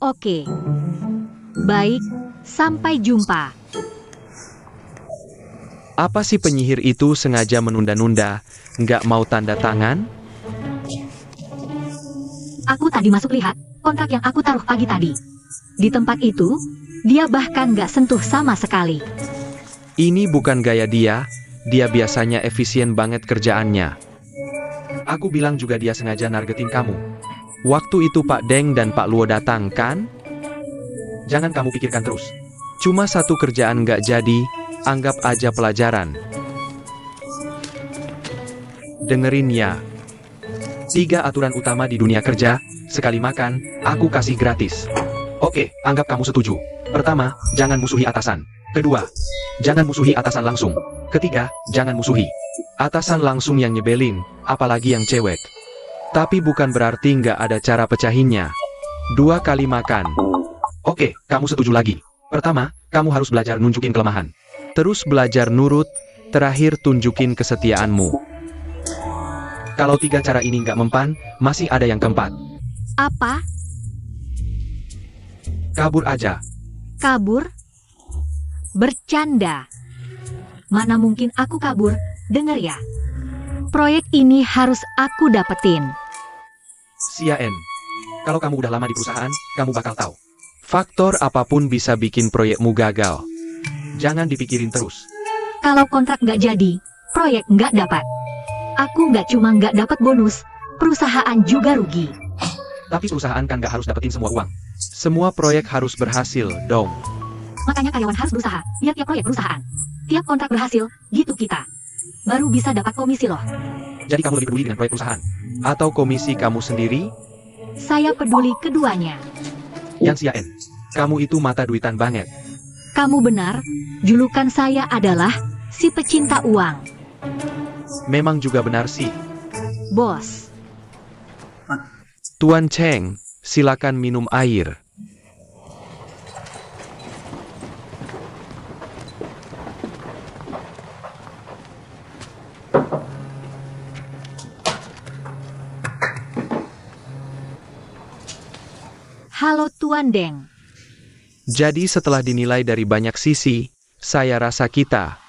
Baik, sampai jumpa. Apa sih penyihir itu sengaja menunda-nunda, nggak mau tanda tangan? Aku tadi masuk lihat kontrak yang aku taruh pagi tadi. Di tempat itu, dia bahkan nggak sentuh sama sekali. Ini bukan gaya dia biasanya efisien banget kerjaannya. Aku bilang juga dia sengaja nargetin kamu. Waktu itu Pak Deng dan Pak Luo datang kan? Jangan kamu pikirkan terus. Cuma satu kerjaan nggak jadi, anggap aja pelajaran. Dengerin ya. 3 aturan utama di dunia kerja, sekali makan, aku kasih gratis. Oke, anggap kamu setuju. Pertama, jangan musuhi atasan. Kedua, jangan musuhi atasan langsung. Ketiga, jangan musuhi Atasan langsung yang nyebelin, apalagi yang cewek. Tapi bukan berarti nggak ada cara pecahinnya. 2 kali makan. Oke, kamu setuju lagi. Pertama, kamu harus belajar nunjukin kelemahan. Terus belajar nurut, terakhir tunjukin kesetiaanmu. Kalau 3 cara ini nggak mempan, masih ada yang keempat. Apa? Kabur aja. Kabur? Bercanda. Mana mungkin aku kabur, denger ya. Proyek ini harus aku dapetin. Siaen. Kalau kamu udah lama di perusahaan, kamu bakal tahu. Faktor apapun bisa bikin proyekmu gagal. Jangan dipikirin terus. Kalau kontrak nggak jadi, proyek nggak dapat. Aku nggak cuma nggak dapat bonus, perusahaan juga rugi. Tapi perusahaan kan nggak harus dapetin semua uang. Semua proyek harus berhasil, dong. Makanya karyawan harus berusaha, biar tiap proyek perusahaan. Tiap kontrak berhasil, gitu kita. Baru bisa dapat komisi loh. Jadi kamu lebih peduli dengan proyek perusahaan. Atau komisi kamu sendiri? Saya peduli keduanya. Yang Siaen, kamu itu mata duitan banget. Kamu benar, julukan saya adalah si pecinta uang. Memang juga benar sih. Bos, Tuan Cheng, silakan minum air. halo Tuan Deng. Jadi setelah dinilai dari banyak sisi, saya rasa kita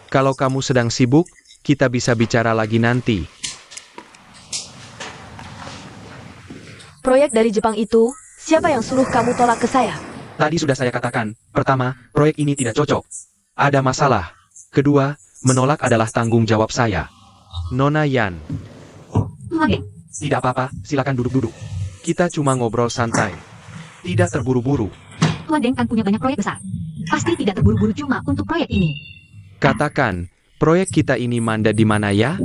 kalau kamu sedang sibuk, kita bisa bicara lagi nanti. Proyek dari Jepang itu, siapa yang suruh kamu tolak ke saya? Tadi sudah saya katakan, pertama, proyek ini tidak cocok. Ada masalah. Kedua, menolak adalah tanggung jawab saya. Nona Yan, Tuan Deng, Tidak apa-apa, silakan duduk-duduk. kita cuma ngobrol santai. Tidak terburu-buru. Tuan Deng kan punya banyak proyek besar. Pasti tidak terburu-buru cuma untuk proyek ini. Katakan, proyek kita ini manda di mana ya?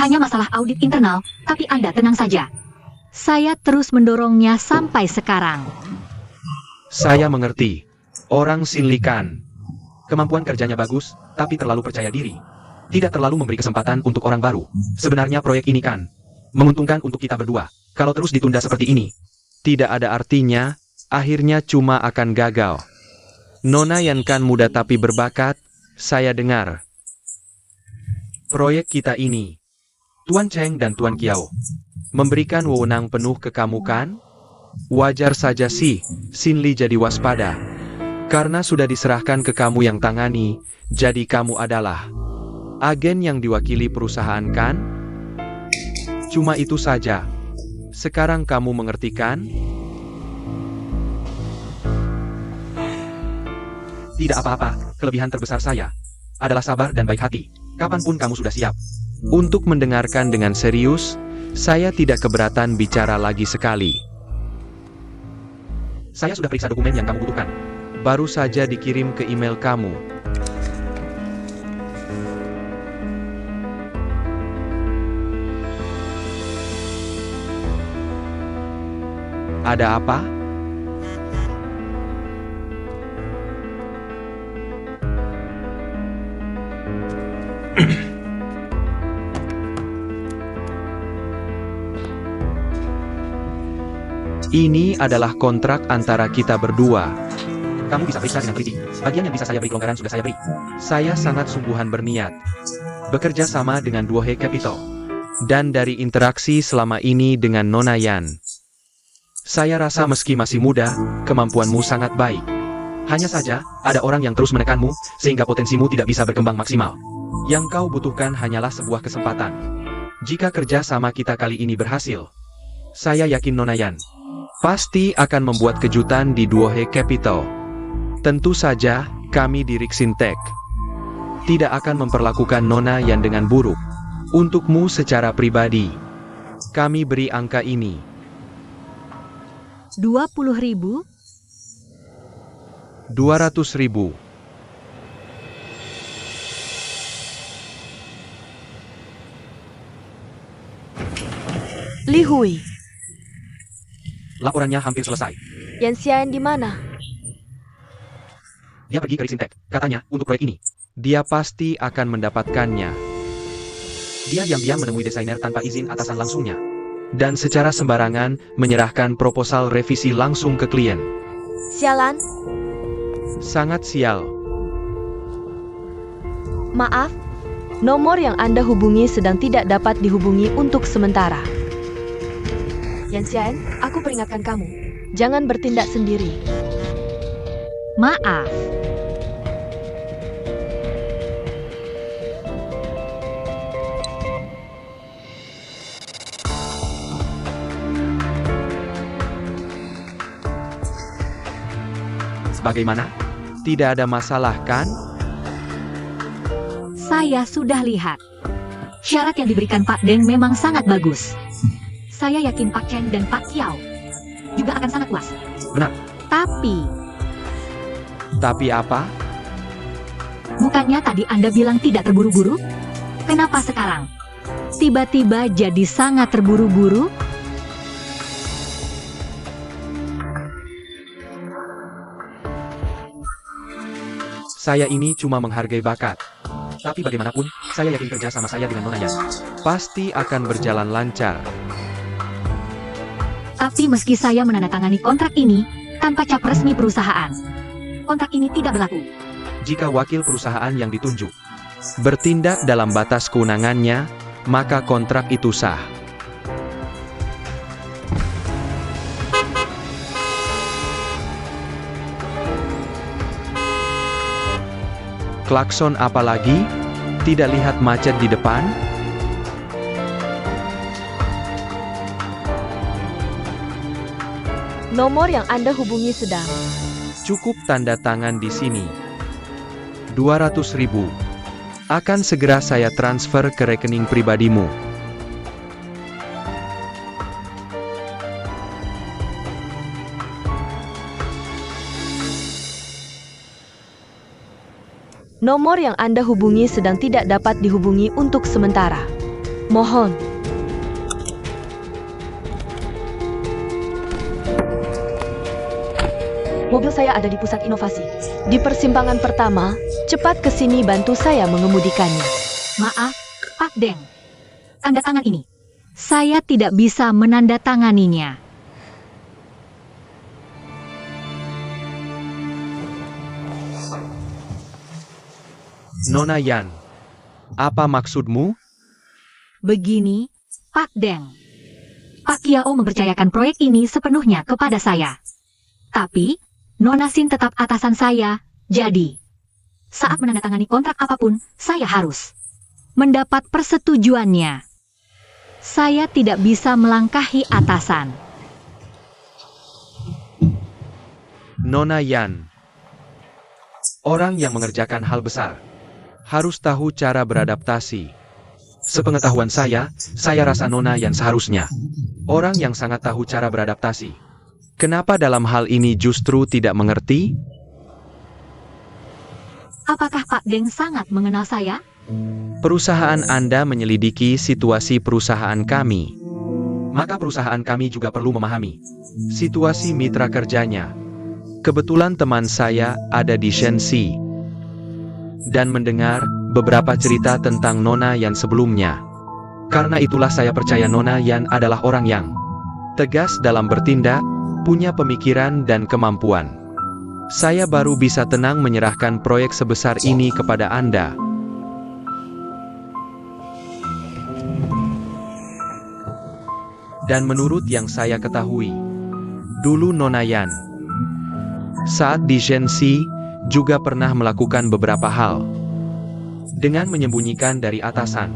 hanya masalah audit internal, tapi Anda tenang saja. Saya terus mendorongnya sampai sekarang. Saya mengerti. Orang Sinli kan. Kemampuan kerjanya bagus, tapi terlalu percaya diri. Tidak terlalu memberi kesempatan untuk orang baru. Sebenarnya proyek ini kan menguntungkan untuk kita berdua. Kalau terus ditunda seperti ini, Tidak ada artinya, akhirnya cuma akan gagal. Nona Yan kan muda tapi berbakat, saya dengar. proyek kita ini, Tuan Cheng dan Tuan Kiao, memberikan wewenang penuh ke kamu kan? Wajar saja sih, Sinli jadi waspada. Karena sudah diserahkan ke kamu yang tangani, jadi kamu adalah agen yang diwakili perusahaan kan? Cuma itu saja. Sekarang kamu mengerti kan? Tidak apa-apa, kelebihan terbesar saya adalah sabar dan baik hati. Kapanpun kamu sudah siap. Untuk mendengarkan dengan serius, saya tidak keberatan bicara lagi sekali. Saya sudah periksa dokumen yang kamu butuhkan. Baru saja dikirim ke email kamu. Ada apa? Ini adalah kontrak antara kita berdua. Kamu bisa periksa dengan teliti. Bagian yang bisa saya beri kelonggaran sudah saya beri. Saya sangat sungguhan berniat bekerja sama dengan Duohe Capital. Dan dari interaksi selama ini dengan Nona Yan, saya rasa meski masih muda, kemampuanmu sangat baik. Hanya saja, ada orang yang terus menekanmu, sehingga potensimu tidak bisa berkembang maksimal. Yang kau butuhkan hanyalah sebuah kesempatan. Jika kerja sama kita kali ini berhasil, saya yakin Nona Yan pasti akan membuat kejutan di Duohe Capital. Tentu saja, kami di Rixintech tidak akan memperlakukan Nona Yan dengan buruk. Untukmu secara pribadi, kami beri angka ini. 20.000? 200.000. Li Hui, Laporannya hampir selesai. Yan Xian di mana? Dia pergi ke Rixintech, katanya, untuk proyek ini. Dia pasti akan mendapatkannya. Dia diam-diam menemui desainer tanpa izin atasan langsungnya. Dan secara sembarangan, menyerahkan proposal revisi langsung ke klien. Sialan, Sangat sial. maaf. Nomor yang Anda hubungi sedang tidak dapat dihubungi untuk sementara. Yan Xian, aku peringatkan kamu. Jangan bertindak sendiri. Maaf. Bagaimana? Tidak ada masalah kan? Saya sudah lihat. Syarat yang diberikan Pak Deng memang sangat bagus. Saya yakin Pak Chen dan Pak Kiao juga akan sangat puas. Benar. Tapi apa? Bukannya tadi Anda bilang tidak terburu-buru? Kenapa sekarang tiba-tiba jadi sangat terburu-buru? Saya ini cuma menghargai bakat. Tapi bagaimanapun, saya yakin kerja sama saya dengan Nona Yan Pasti akan berjalan lancar. Tapi meski saya menandatangani kontrak ini tanpa cap resmi perusahaan, kontrak ini tidak berlaku. jika wakil perusahaan yang ditunjuk Bertindak dalam batas kewenangannya, maka kontrak itu sah. Klakson apa lagi? Tidak lihat macet di depan? Nomor yang Anda hubungi sedang. Cukup tanda tangan di sini. 200.000. Akan segera saya transfer ke rekening pribadimu. Nomor yang Anda hubungi sedang tidak dapat dihubungi untuk sementara. Mohon. Mobil saya ada di pusat inovasi. Di persimpangan pertama, cepat ke sini bantu saya mengemudikannya. Maaf, Pak Deng. Tanda tangan ini. Saya tidak bisa menandatanganinya. Nona Yan, apa maksudmu? Begini, Pak Deng. Pak Kiao mempercayakan proyek ini sepenuhnya kepada saya. Tapi, Nona Sin tetap atasan saya, jadi saat menandatangani kontrak apapun, saya harus mendapat persetujuannya. Saya tidak bisa melangkahi atasan. Nona Yan, orang yang mengerjakan hal besar harus tahu cara beradaptasi. Sepengetahuan saya rasa Nona Yan seharusnya orang yang sangat tahu cara beradaptasi. Kenapa dalam hal ini justru tidak mengerti? Apakah Pak Deng sangat mengenal saya? Perusahaan Anda menyelidiki situasi perusahaan kami. Maka perusahaan kami juga perlu memahami situasi mitra kerjanya. Kebetulan teman saya ada di Shenxi dan mendengar beberapa cerita tentang Nona Yan sebelumnya. Karena itulah saya percaya Nona Yan adalah orang yang tegas dalam bertindak, punya pemikiran dan kemampuan. Saya baru bisa tenang menyerahkan proyek sebesar ini kepada Anda. Dan menurut yang saya ketahui, dulu Nona Yan saat di Shenxi juga pernah melakukan beberapa hal dengan menyembunyikan dari atasan,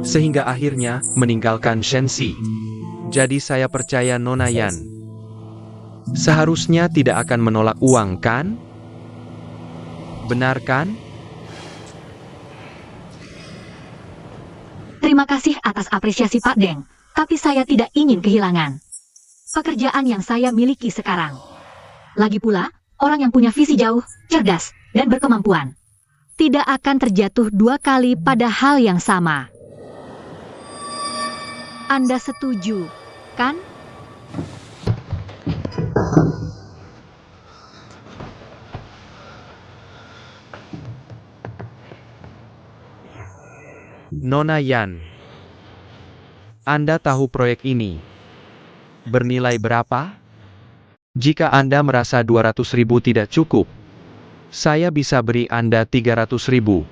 sehingga akhirnya meninggalkan Shenxi. Jadi saya percaya Nona Yan seharusnya tidak akan menolak uang, kan? Benar kan? Terima kasih atas apresiasi Pak Deng, tapi saya tidak ingin kehilangan pekerjaan yang saya miliki sekarang. Lagi pula, orang yang punya visi jauh, cerdas, dan berkemampuan tidak akan terjatuh dua kali pada hal yang sama. Anda setuju, kan? Nona Yan, Anda tahu proyek ini bernilai berapa? Jika Anda merasa 200.000 tidak cukup, saya bisa beri Anda 300.000.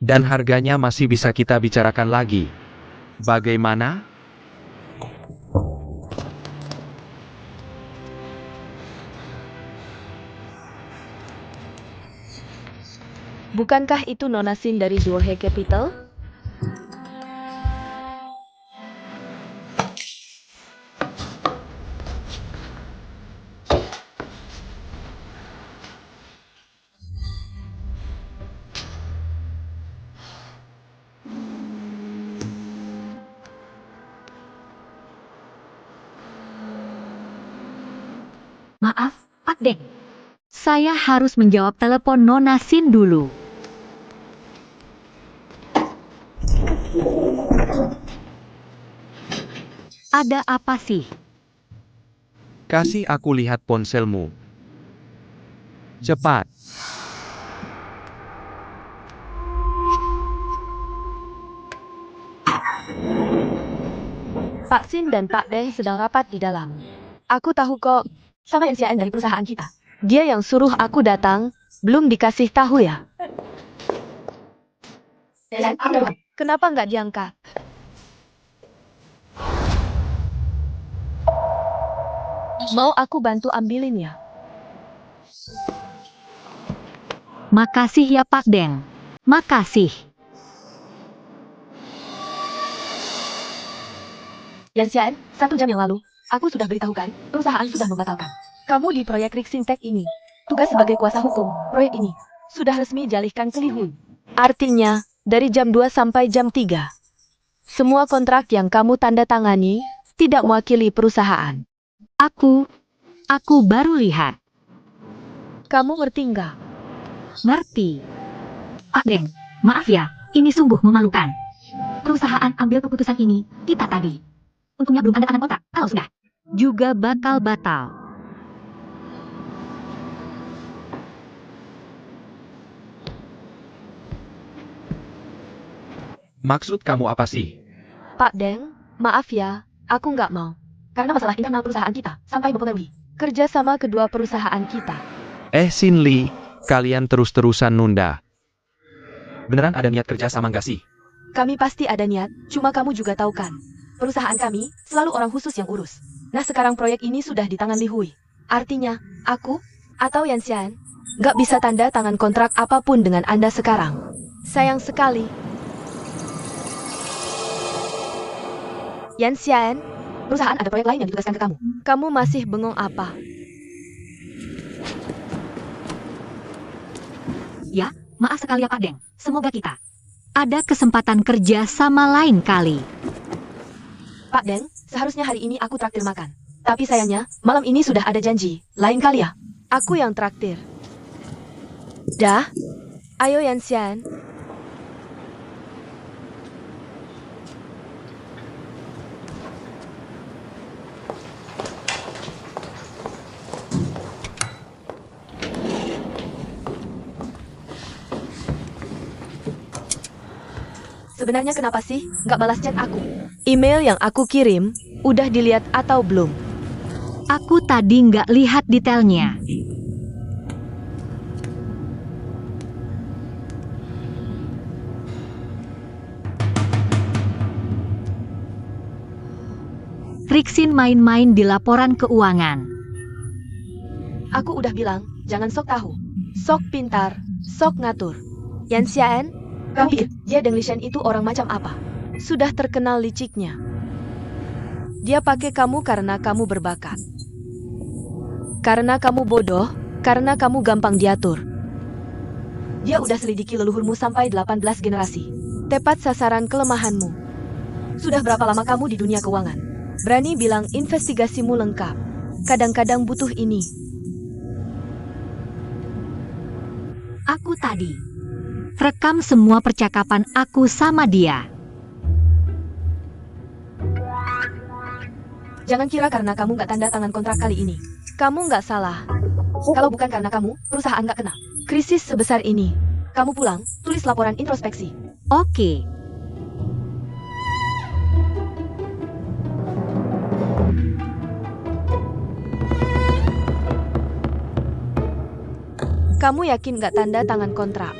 Dan harganya masih bisa kita bicarakan lagi. Bagaimana? Bukankah itu Nona Sin dari Zuohe Capital? Maaf, Pak Deng. Saya harus menjawab telepon Nona Sin dulu. Ada apa sih? Kasih aku lihat ponselmu. Cepat. Pak Sin dan Pak Deng sedang rapat di dalam. Aku tahu kok, sama NCN dari perusahaan kita. Dia yang suruh aku datang, belum dikasih tahu ya? Kenapa nggak diangkat? Mau aku bantu ambilin ya? Makasih ya Pak Deng. Makasih. Yanxian, 1 jam yang lalu, aku sudah beritahukan, perusahaan sudah membatalkan kamu di proyek Rixing-Tech ini. Tugas sebagai kuasa hukum, proyek ini sudah resmi dialihkan ke Li Hun. Artinya, dari jam 2 sampai jam 3, semua kontrak yang kamu tanda tangani tidak mewakili perusahaan. Aku baru lihat. Kamu ngerti nggak? Ngerti. Pak Deng, maaf ya, ini sungguh memalukan. perusahaan ambil keputusan ini, kita tadi. Untungnya belum tanda tangan kontrak, kalau sudah, juga bakal batal. Maksud kamu apa sih? Pak Deng, maaf ya, aku nggak mau. Karena masalah internal perusahaan kita, sampai mempengaruhi kerja sama kedua perusahaan kita. Xin Li, kalian terus-terusan nunda. Beneran ada niat kerja sama nggak sih? Kami pasti ada niat, cuma kamu juga tahu kan. Perusahaan kami, selalu orang khusus yang urus. Nah sekarang proyek ini sudah di tangan Li Hui. Artinya, aku, atau Yan Xian, nggak bisa tanda tangan kontrak apapun dengan Anda sekarang. Sayang sekali. Yan Xian, Perusahaan ada proyek lain yang ditugaskan ke kamu. kamu masih bengong apa? Ya, maaf sekali ya Pak Deng. Semoga kita ada kesempatan kerja sama lain kali. Pak Deng, seharusnya hari ini aku traktir makan. Tapi sayangnya, malam ini sudah ada janji. Lain kali ya. Aku yang traktir. Dah. Ayo Yan Xian. Sebenarnya kenapa sih nggak balas chat aku? Email yang aku kirim, udah dilihat atau belum? Aku tadi nggak lihat detailnya. Rixin main-main di laporan keuangan. Aku udah bilang, jangan sok tahu. Sok pintar, sok ngatur. Yan Xian, kamu pikir dia Deng Lishan itu orang macam apa? Sudah terkenal liciknya. Dia pakai kamu karena kamu berbakat. Karena kamu bodoh, karena kamu gampang diatur. Dia udah selidiki leluhurmu sampai 18 generasi. Tepat sasaran kelemahanmu. Sudah berapa lama kamu di dunia keuangan? Berani bilang investigasimu lengkap. Kadang-kadang butuh ini. Aku tadi rekam semua percakapan aku sama dia. Jangan kira karena kamu nggak tanda tangan kontrak kali ini. Kamu nggak salah. Kalau bukan karena kamu, perusahaan nggak kena krisis sebesar ini. Kamu pulang, tulis laporan introspeksi. Oke. Kamu yakin nggak tanda tangan kontrak?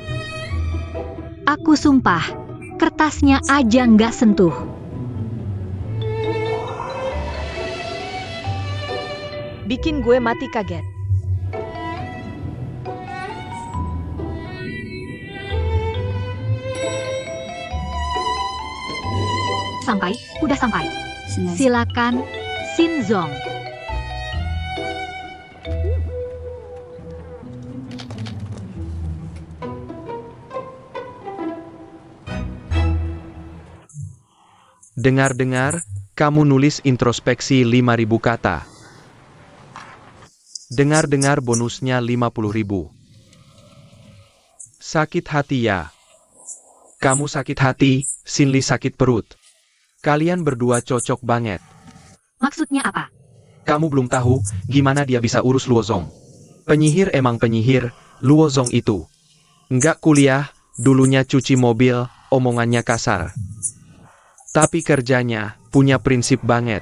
Aku sumpah, kertasnya aja nggak sentuh. Bikin gue mati kaget. Sampai, udah sampai. Silakan, Xin Zong. Dengar-dengar, kamu nulis introspeksi 5.000 kata. Dengar-dengar bonusnya 50.000. Sakit hati ya. Kamu sakit hati, Xin Li sakit perut. Kalian berdua cocok banget. Maksudnya apa? Kamu belum tahu gimana dia bisa urus Luozong. Penyihir emang penyihir, Luozong itu. Nggak kuliah, dulunya cuci mobil, omongannya kasar. Tapi kerjanya punya prinsip banget.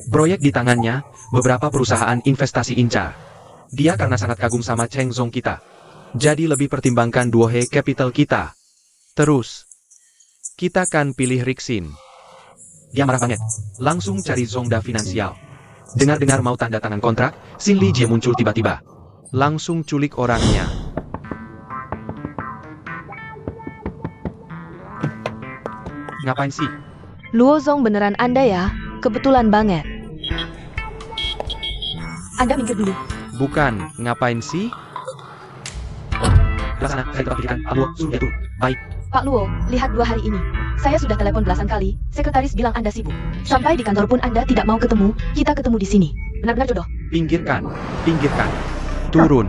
Proyek di tangannya, beberapa perusahaan investasi incar. Dia karena sangat kagum sama Cheng Zong kita. Jadi lebih pertimbangkan Duohe Capital kita. Terus, kita kan pilih Rixin. Dia marah banget. Langsung cari Zongda Finansial. Dengar-dengar mau tanda tangan kontrak, Xin Li Jie muncul tiba-tiba. Langsung culik orangnya. Ngapain sih? Luozong beneran Anda ya? Kebetulan banget. Anda minggir dulu. Bukan, ngapain sih? Pelaksana, saya dapat pikiran, Luo, suruh dia turun. Baik. Pak Luo, lihat 2 hari ini. Saya sudah telepon belasan kali, sekretaris bilang Anda sibuk. Sampai di kantor pun Anda tidak mau ketemu, kita ketemu di sini. Benar-benar jodoh. Pinggirkan. Pinggirkan. Turun.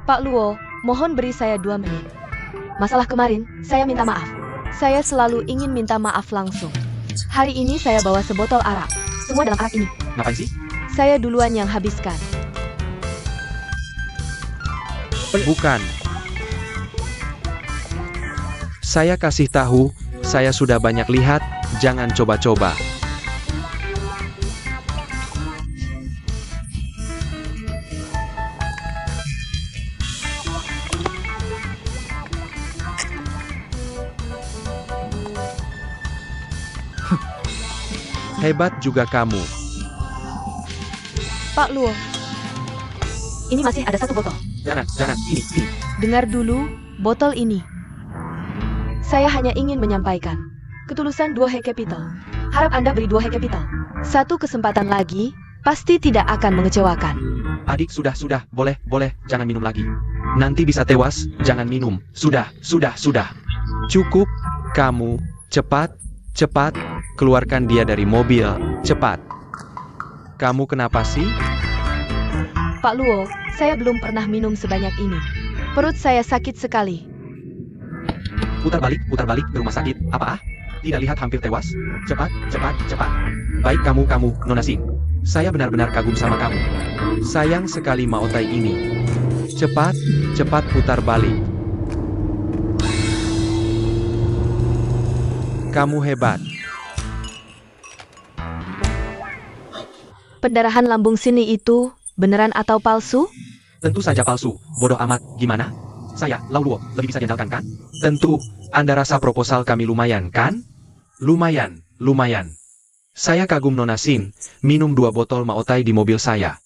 Pak Luo, mohon beri saya 2 menit. Masalah kemarin, saya minta maaf. Saya selalu ingin minta maaf langsung. Hari ini saya bawa sebotol arak. Semua dalam arak ini. Ngapain sih? Saya duluan yang habiskan. Bukan. Saya kasih tahu, saya sudah banyak lihat, jangan coba-coba. Hebat juga kamu. Pak Luo, ini masih ada satu botol. Jangan, ini. Dengar dulu, botol ini. Saya hanya ingin menyampaikan ketulusan 2 capital. Harap Anda beri 2 capital. Satu kesempatan lagi, pasti tidak akan mengecewakan. Adik, sudah, boleh, jangan minum lagi. Nanti bisa tewas, jangan minum. Sudah. Cukup, kamu, cepat, keluarkan dia dari mobil, cepat. Kamu kenapa sih? Pak Luo, saya belum pernah minum sebanyak ini. Perut saya sakit sekali. Putar balik ke rumah sakit. Apa? Tidak lihat hampir tewas? Cepat. Baik kamu, Nona Sing. Saya benar-benar kagum sama kamu. Sayang sekali Maotai ini. Cepat putar balik. Kamu hebat. Pendarahan lambung sini itu beneran atau palsu? Tentu saja palsu. Bodoh amat. Gimana? Saya, Lau Luo, lebih bisa diandalkan kan? Tentu, Anda rasa proposal kami lumayan kan? Lumayan. Saya kagum Nona Sin, minum 2 botol Maotai di mobil saya.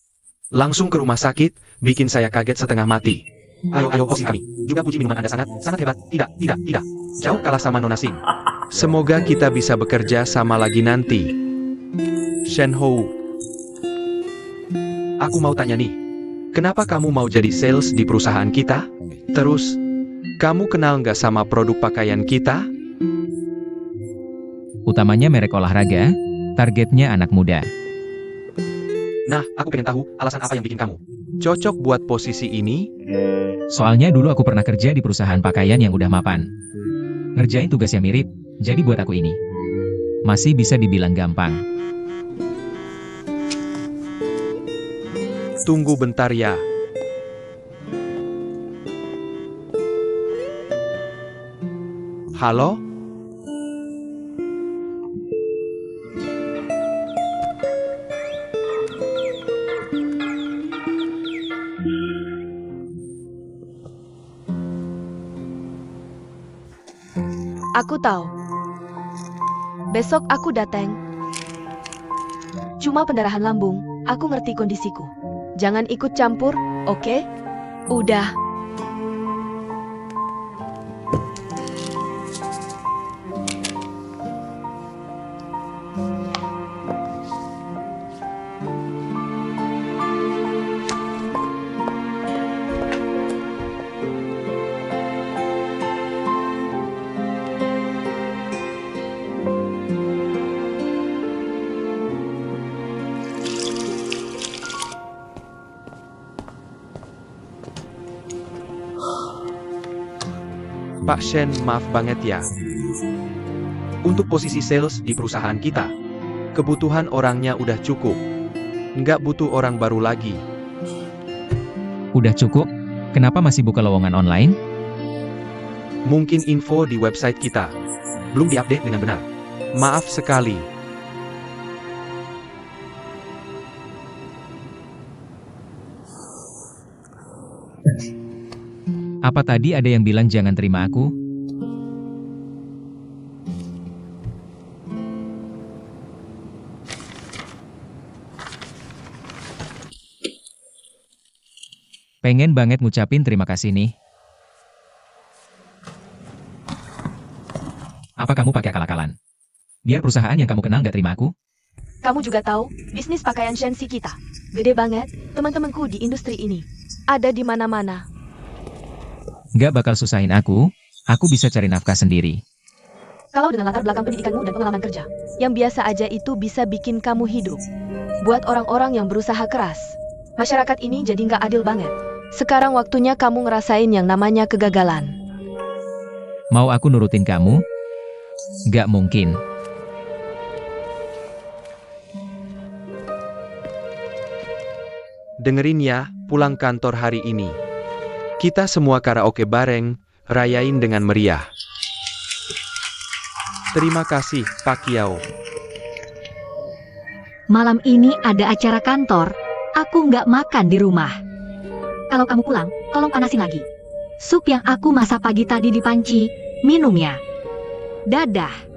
Langsung ke rumah sakit, bikin saya kaget setengah mati. Ayo, posisi kami. Juga puji minuman Anda sangat hebat. Tidak. Jauh kalah sama Nona Sin. Semoga kita bisa bekerja sama lagi nanti. Shen Hou, aku mau tanya nih, kenapa kamu mau jadi sales di perusahaan kita? Terus, kamu kenal nggak sama produk pakaian kita? Utamanya merek olahraga, targetnya anak muda. Nah, aku pengen tahu alasan apa yang bikin kamu. Cocok buat posisi ini? Soalnya dulu aku pernah kerja di perusahaan pakaian yang udah mapan. Ngerjain tugas yang mirip, jadi buat aku ini masih bisa dibilang gampang. Tunggu bentar ya. Halo? Aku tahu. Besok aku datang. Cuma pendarahan lambung, aku ngerti kondisiku. Jangan ikut campur, oke? Udah. Pak Shen, maaf banget ya. Untuk posisi sales di perusahaan kita, Kebutuhan orangnya udah cukup. Nggak butuh orang baru lagi. Udah cukup? Kenapa masih buka lowongan online? Mungkin info di website kita belum diupdate dengan benar. maaf sekali. Apa tadi ada yang bilang jangan terima aku? Pengen banget ngucapin terima kasih nih. Apa kamu pakai akal-akalan? Biar perusahaan yang kamu kenal nggak terima aku? Kamu juga tahu, bisnis pakaian Shensi kita. Gede banget, teman-temanku di industri ini. Ada di mana-mana. Nggak bakal susahin aku bisa cari nafkah sendiri. Kalau dengan latar belakang pendidikanmu dan pengalaman kerja, yang biasa aja itu bisa bikin kamu hidup. Buat orang-orang yang berusaha keras. Masyarakat ini jadi nggak adil banget. Sekarang waktunya kamu ngerasain yang namanya kegagalan. Mau aku nurutin kamu? Gak mungkin. Dengerin ya, pulang kantor hari ini. Kita semua karaoke bareng, rayain dengan meriah. Terima kasih, Pak Kiao. Malam ini ada acara kantor, aku nggak makan di rumah. Kalau kamu pulang, tolong panasin lagi. Sup yang aku masak pagi tadi di panci, minum ya. Dadah.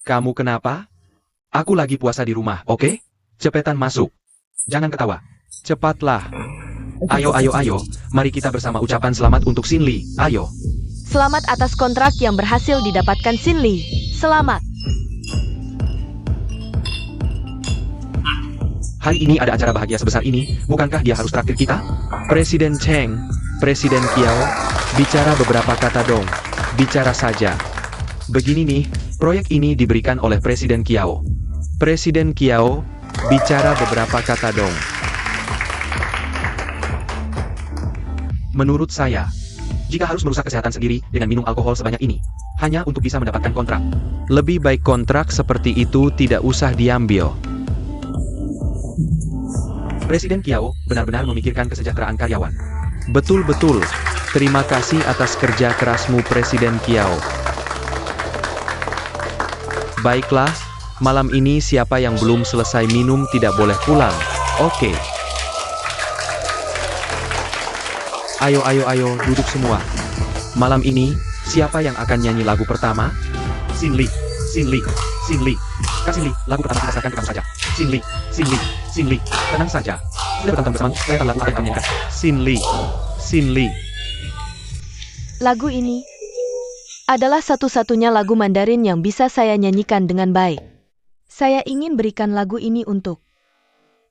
Kamu kenapa? Aku lagi puasa di rumah, oke? Cepetan masuk. Jangan ketawa. Cepatlah. Ayo, ayo, ayo. Mari kita bersama ucapan selamat untuk Xin Li. Ayo. Selamat atas kontrak yang berhasil didapatkan Xin Li. Selamat. Hari ini ada acara bahagia sebesar ini, bukankah dia harus traktir kita? Presiden Cheng, Presiden Kiao, bicara beberapa kata dong. Bicara saja. Begini nih, proyek ini diberikan oleh Presiden Kiao. Presiden Kiao, bicara beberapa kata dong. Menurut saya, jika harus merusak kesehatan sendiri dengan minum alkohol sebanyak ini, hanya untuk bisa mendapatkan kontrak. Lebih baik kontrak seperti itu tidak usah diambil. Presiden Kiao benar-benar memikirkan kesejahteraan karyawan. Betul-betul. Terima kasih atas kerja kerasmu Presiden Kiao. Baiklah, malam ini siapa yang belum selesai minum tidak boleh pulang. Oke. Ayo, ayo, ayo, duduk semua. Malam ini, siapa yang akan nyanyi lagu pertama? Xin Li, Xin Li, Xin Li. Kak Xin Li, lagu pertama kita serahkan ke kamu saja. Xin Li, Xin Li, Xin Li. Tenang saja. Sudah bertahun-tahun bersamamu, saya akan lagu apa yang kamu nyanyikan. Xin Li. Xin Li. Lagu ini adalah satu-satunya lagu Mandarin yang bisa saya nyanyikan dengan baik. Saya ingin berikan lagu ini untuk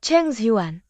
Cheng Zhuan.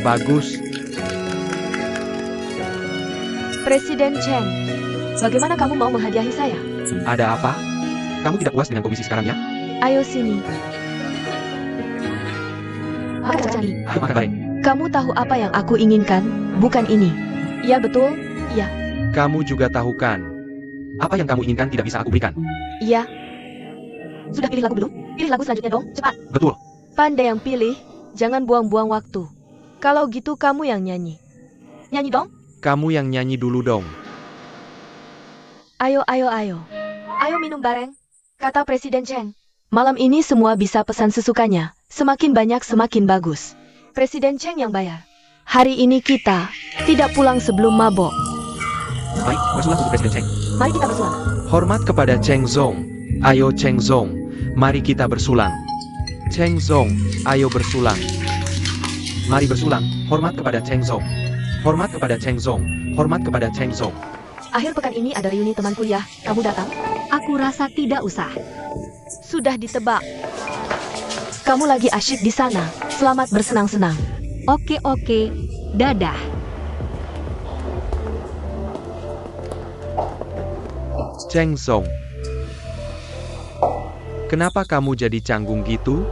Bagus. Presiden Cheng, bagaimana kamu mau menghadiahi saya? Ada apa? Kamu tidak puas dengan komisi sekarang ya? Ayo sini. Makan cari. Ayo makan bareng. Kamu tahu apa yang aku inginkan? Bukan ini. Ya betul, iya, Kamu juga tahu kan? Apa yang kamu inginkan tidak bisa aku berikan. iya. Sudah pilih lagu belum? Pilih lagu selanjutnya dong, cepat. Betul. Pandai yang pilih, jangan buang-buang waktu. Kalau gitu kamu yang nyanyi. Nyanyi dong. Kamu yang nyanyi dulu dong. Ayo, ayo, ayo. Ayo minum bareng, kata Presiden Cheng. Malam ini semua bisa pesan sesukanya. Semakin banyak semakin bagus. Presiden Cheng yang bayar. Hari ini kita tidak pulang sebelum mabok. Baik, bersulang untuk Presiden Cheng. Mari kita bersulang. Hormat kepada Cheng Zong. Ayo Cheng Zong, mari kita bersulang. Cheng Zong, ayo bersulang. Mari bersulang, hormat kepada Cheng Zong. Hormat kepada Cheng Zong. Hormat kepada Cheng Zong. Akhir pekan ini ada reuni teman kuliah. Kamu datang? Aku rasa tidak usah. Sudah ditebak. Kamu lagi asyik di sana. Selamat bersenang-senang. Oke, dadah. Cheng Zong, kenapa kamu jadi canggung gitu?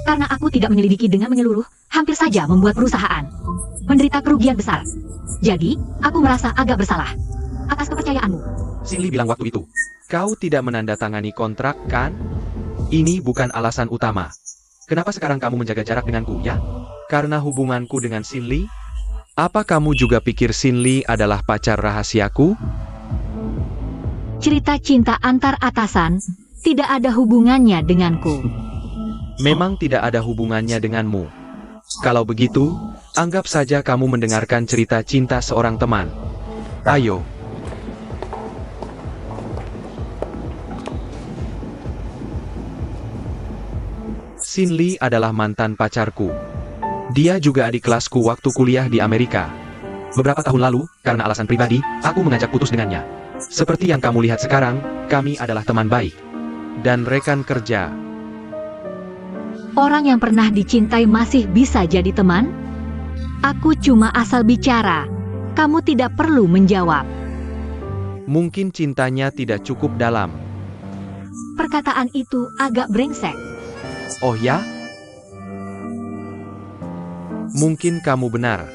Karena aku tidak menyelidiki dengan menyeluruh, hampir saja membuat perusahaan menderita kerugian besar. Jadi, aku merasa agak bersalah atas kepercayaanmu. Xin Li bilang waktu itu. Kau tidak menandatangani kontrak, kan? Ini bukan alasan utama. Kenapa sekarang kamu menjaga jarak denganku, ya? Karena hubunganku dengan Xin Li? Apa kamu juga pikir Xin Li adalah pacar rahasiaku? Cerita cinta antar atasan tidak ada hubungannya denganku. Memang tidak ada hubungannya denganmu. Kalau begitu, anggap saja kamu mendengarkan cerita cinta seorang teman. Ayo. Xin Li adalah mantan pacarku. Dia juga adik kelasku waktu kuliah di Amerika. Beberapa tahun lalu, karena alasan pribadi, aku mengajak putus dengannya. Seperti yang kamu lihat sekarang, kami adalah teman baik. Dan rekan kerja. Orang yang pernah dicintai masih bisa jadi teman? Aku cuma asal bicara. Kamu tidak perlu menjawab. Mungkin cintanya tidak cukup dalam. Perkataan itu agak brengsek. Oh ya? Mungkin kamu benar.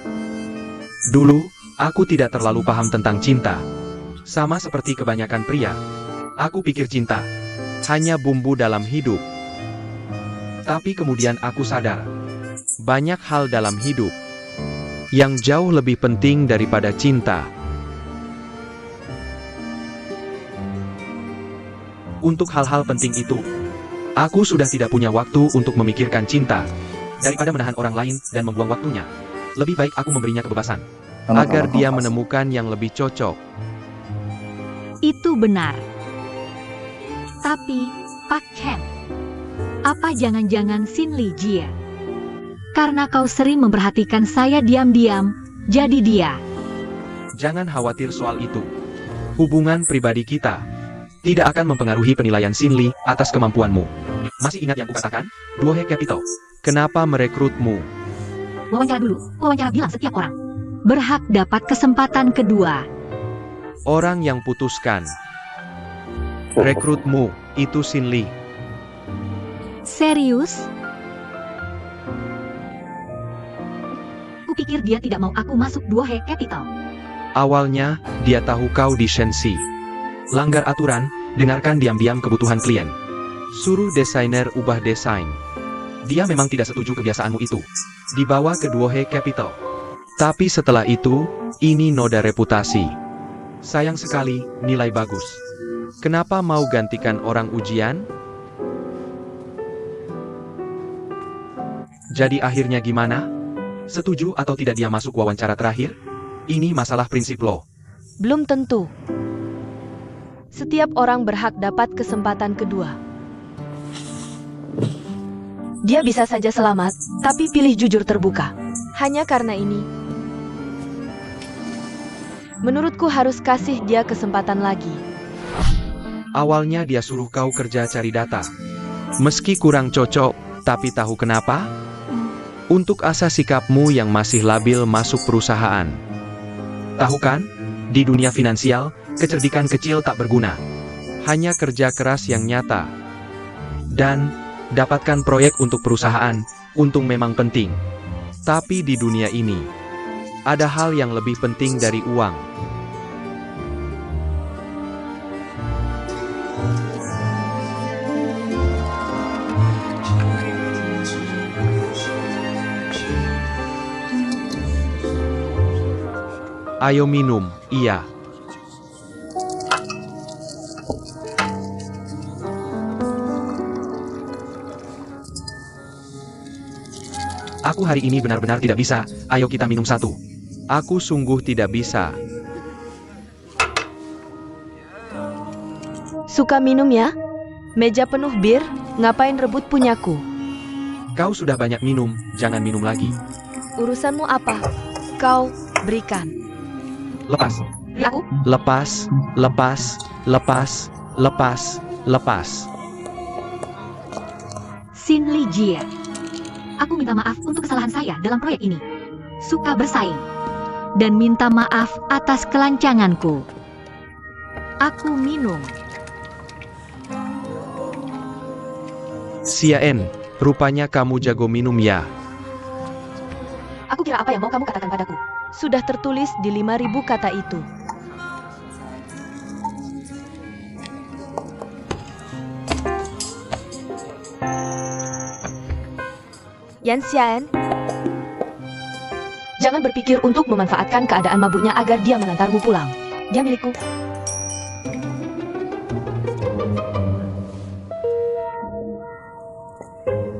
Dulu, aku tidak terlalu paham tentang cinta. Sama seperti kebanyakan pria. Aku pikir cinta Hanya bumbu dalam hidup. tapi kemudian aku sadar. Banyak hal dalam hidup yang jauh lebih penting daripada cinta. Untuk hal-hal penting itu, aku sudah tidak punya waktu untuk memikirkan cinta. Daripada menahan orang lain dan membuang waktunya, lebih baik aku memberinya kebebasan. Agar dia menemukan yang lebih cocok. Itu benar. Tapi, Pak Chen, apa jangan-jangan Xin Li Jie? Karena kau sering memperhatikan saya diam-diam, jadi dia. Jangan khawatir soal itu. Hubungan pribadi kita tidak akan mempengaruhi penilaian Xin Li atas kemampuanmu. Masih ingat yang kukatakan? Duohe Capital. Kenapa merekrutmu? Wawancara dulu, wawancara bilang setiap orang berhak dapat kesempatan kedua. Orang yang putuskan. Rekrutmu, itu Xin Li. Serius? Kupikir dia tidak mau aku masuk Duohe Capital. Awalnya, dia tahu kau di Shenxi. Langgar aturan, dengarkan diam-diam kebutuhan klien. Suruh desainer ubah desain. Dia memang tidak setuju kebiasaanmu itu. Dibawa ke Duohe Capital. Tapi setelah itu, ini noda reputasi. Sayang sekali, nilai bagus. Kenapa mau gantikan orang ujian? Jadi akhirnya gimana? Setuju atau tidak dia masuk wawancara terakhir? Ini masalah prinsip loh. Belum tentu. Setiap orang berhak dapat kesempatan kedua. Dia bisa saja selamat, tapi pilih jujur terbuka. Hanya karena ini, menurutku harus kasih dia kesempatan lagi. Awalnya dia suruh kau kerja cari data. Meski kurang cocok, tapi tahu kenapa? Untuk asa sikapmu yang masih labil masuk perusahaan. Tahu kan? Di dunia finansial, kecerdikan kecil tak berguna. Hanya kerja keras yang nyata. Dan, dapatkan proyek untuk perusahaan, untung memang penting. Tapi di dunia ini, ada hal yang lebih penting dari uang. Ayo minum, iya. Aku hari ini benar-benar tidak bisa. Ayo kita minum satu. Aku sungguh tidak bisa. Suka minum ya? Meja penuh bir, ngapain rebut punyaku? Kau sudah banyak minum, jangan minum lagi. Urusanmu apa? Kau berikan. Lepas. Aku, Lepas, lepas, lepas, lepas, lepas. Xin Li Jie. Aku minta maaf untuk kesalahan saya dalam proyek ini. Suka bersaing. Dan minta maaf atas kelancanganku. Aku minum. Xian, rupanya kamu jago minum ya. Aku kira apa yang mau kamu katakan padaku. Sudah tertulis di 5.000 kata itu. Yan Xian, jangan berpikir untuk memanfaatkan keadaan mabuknya agar dia mengantarmu pulang. Dia milikku.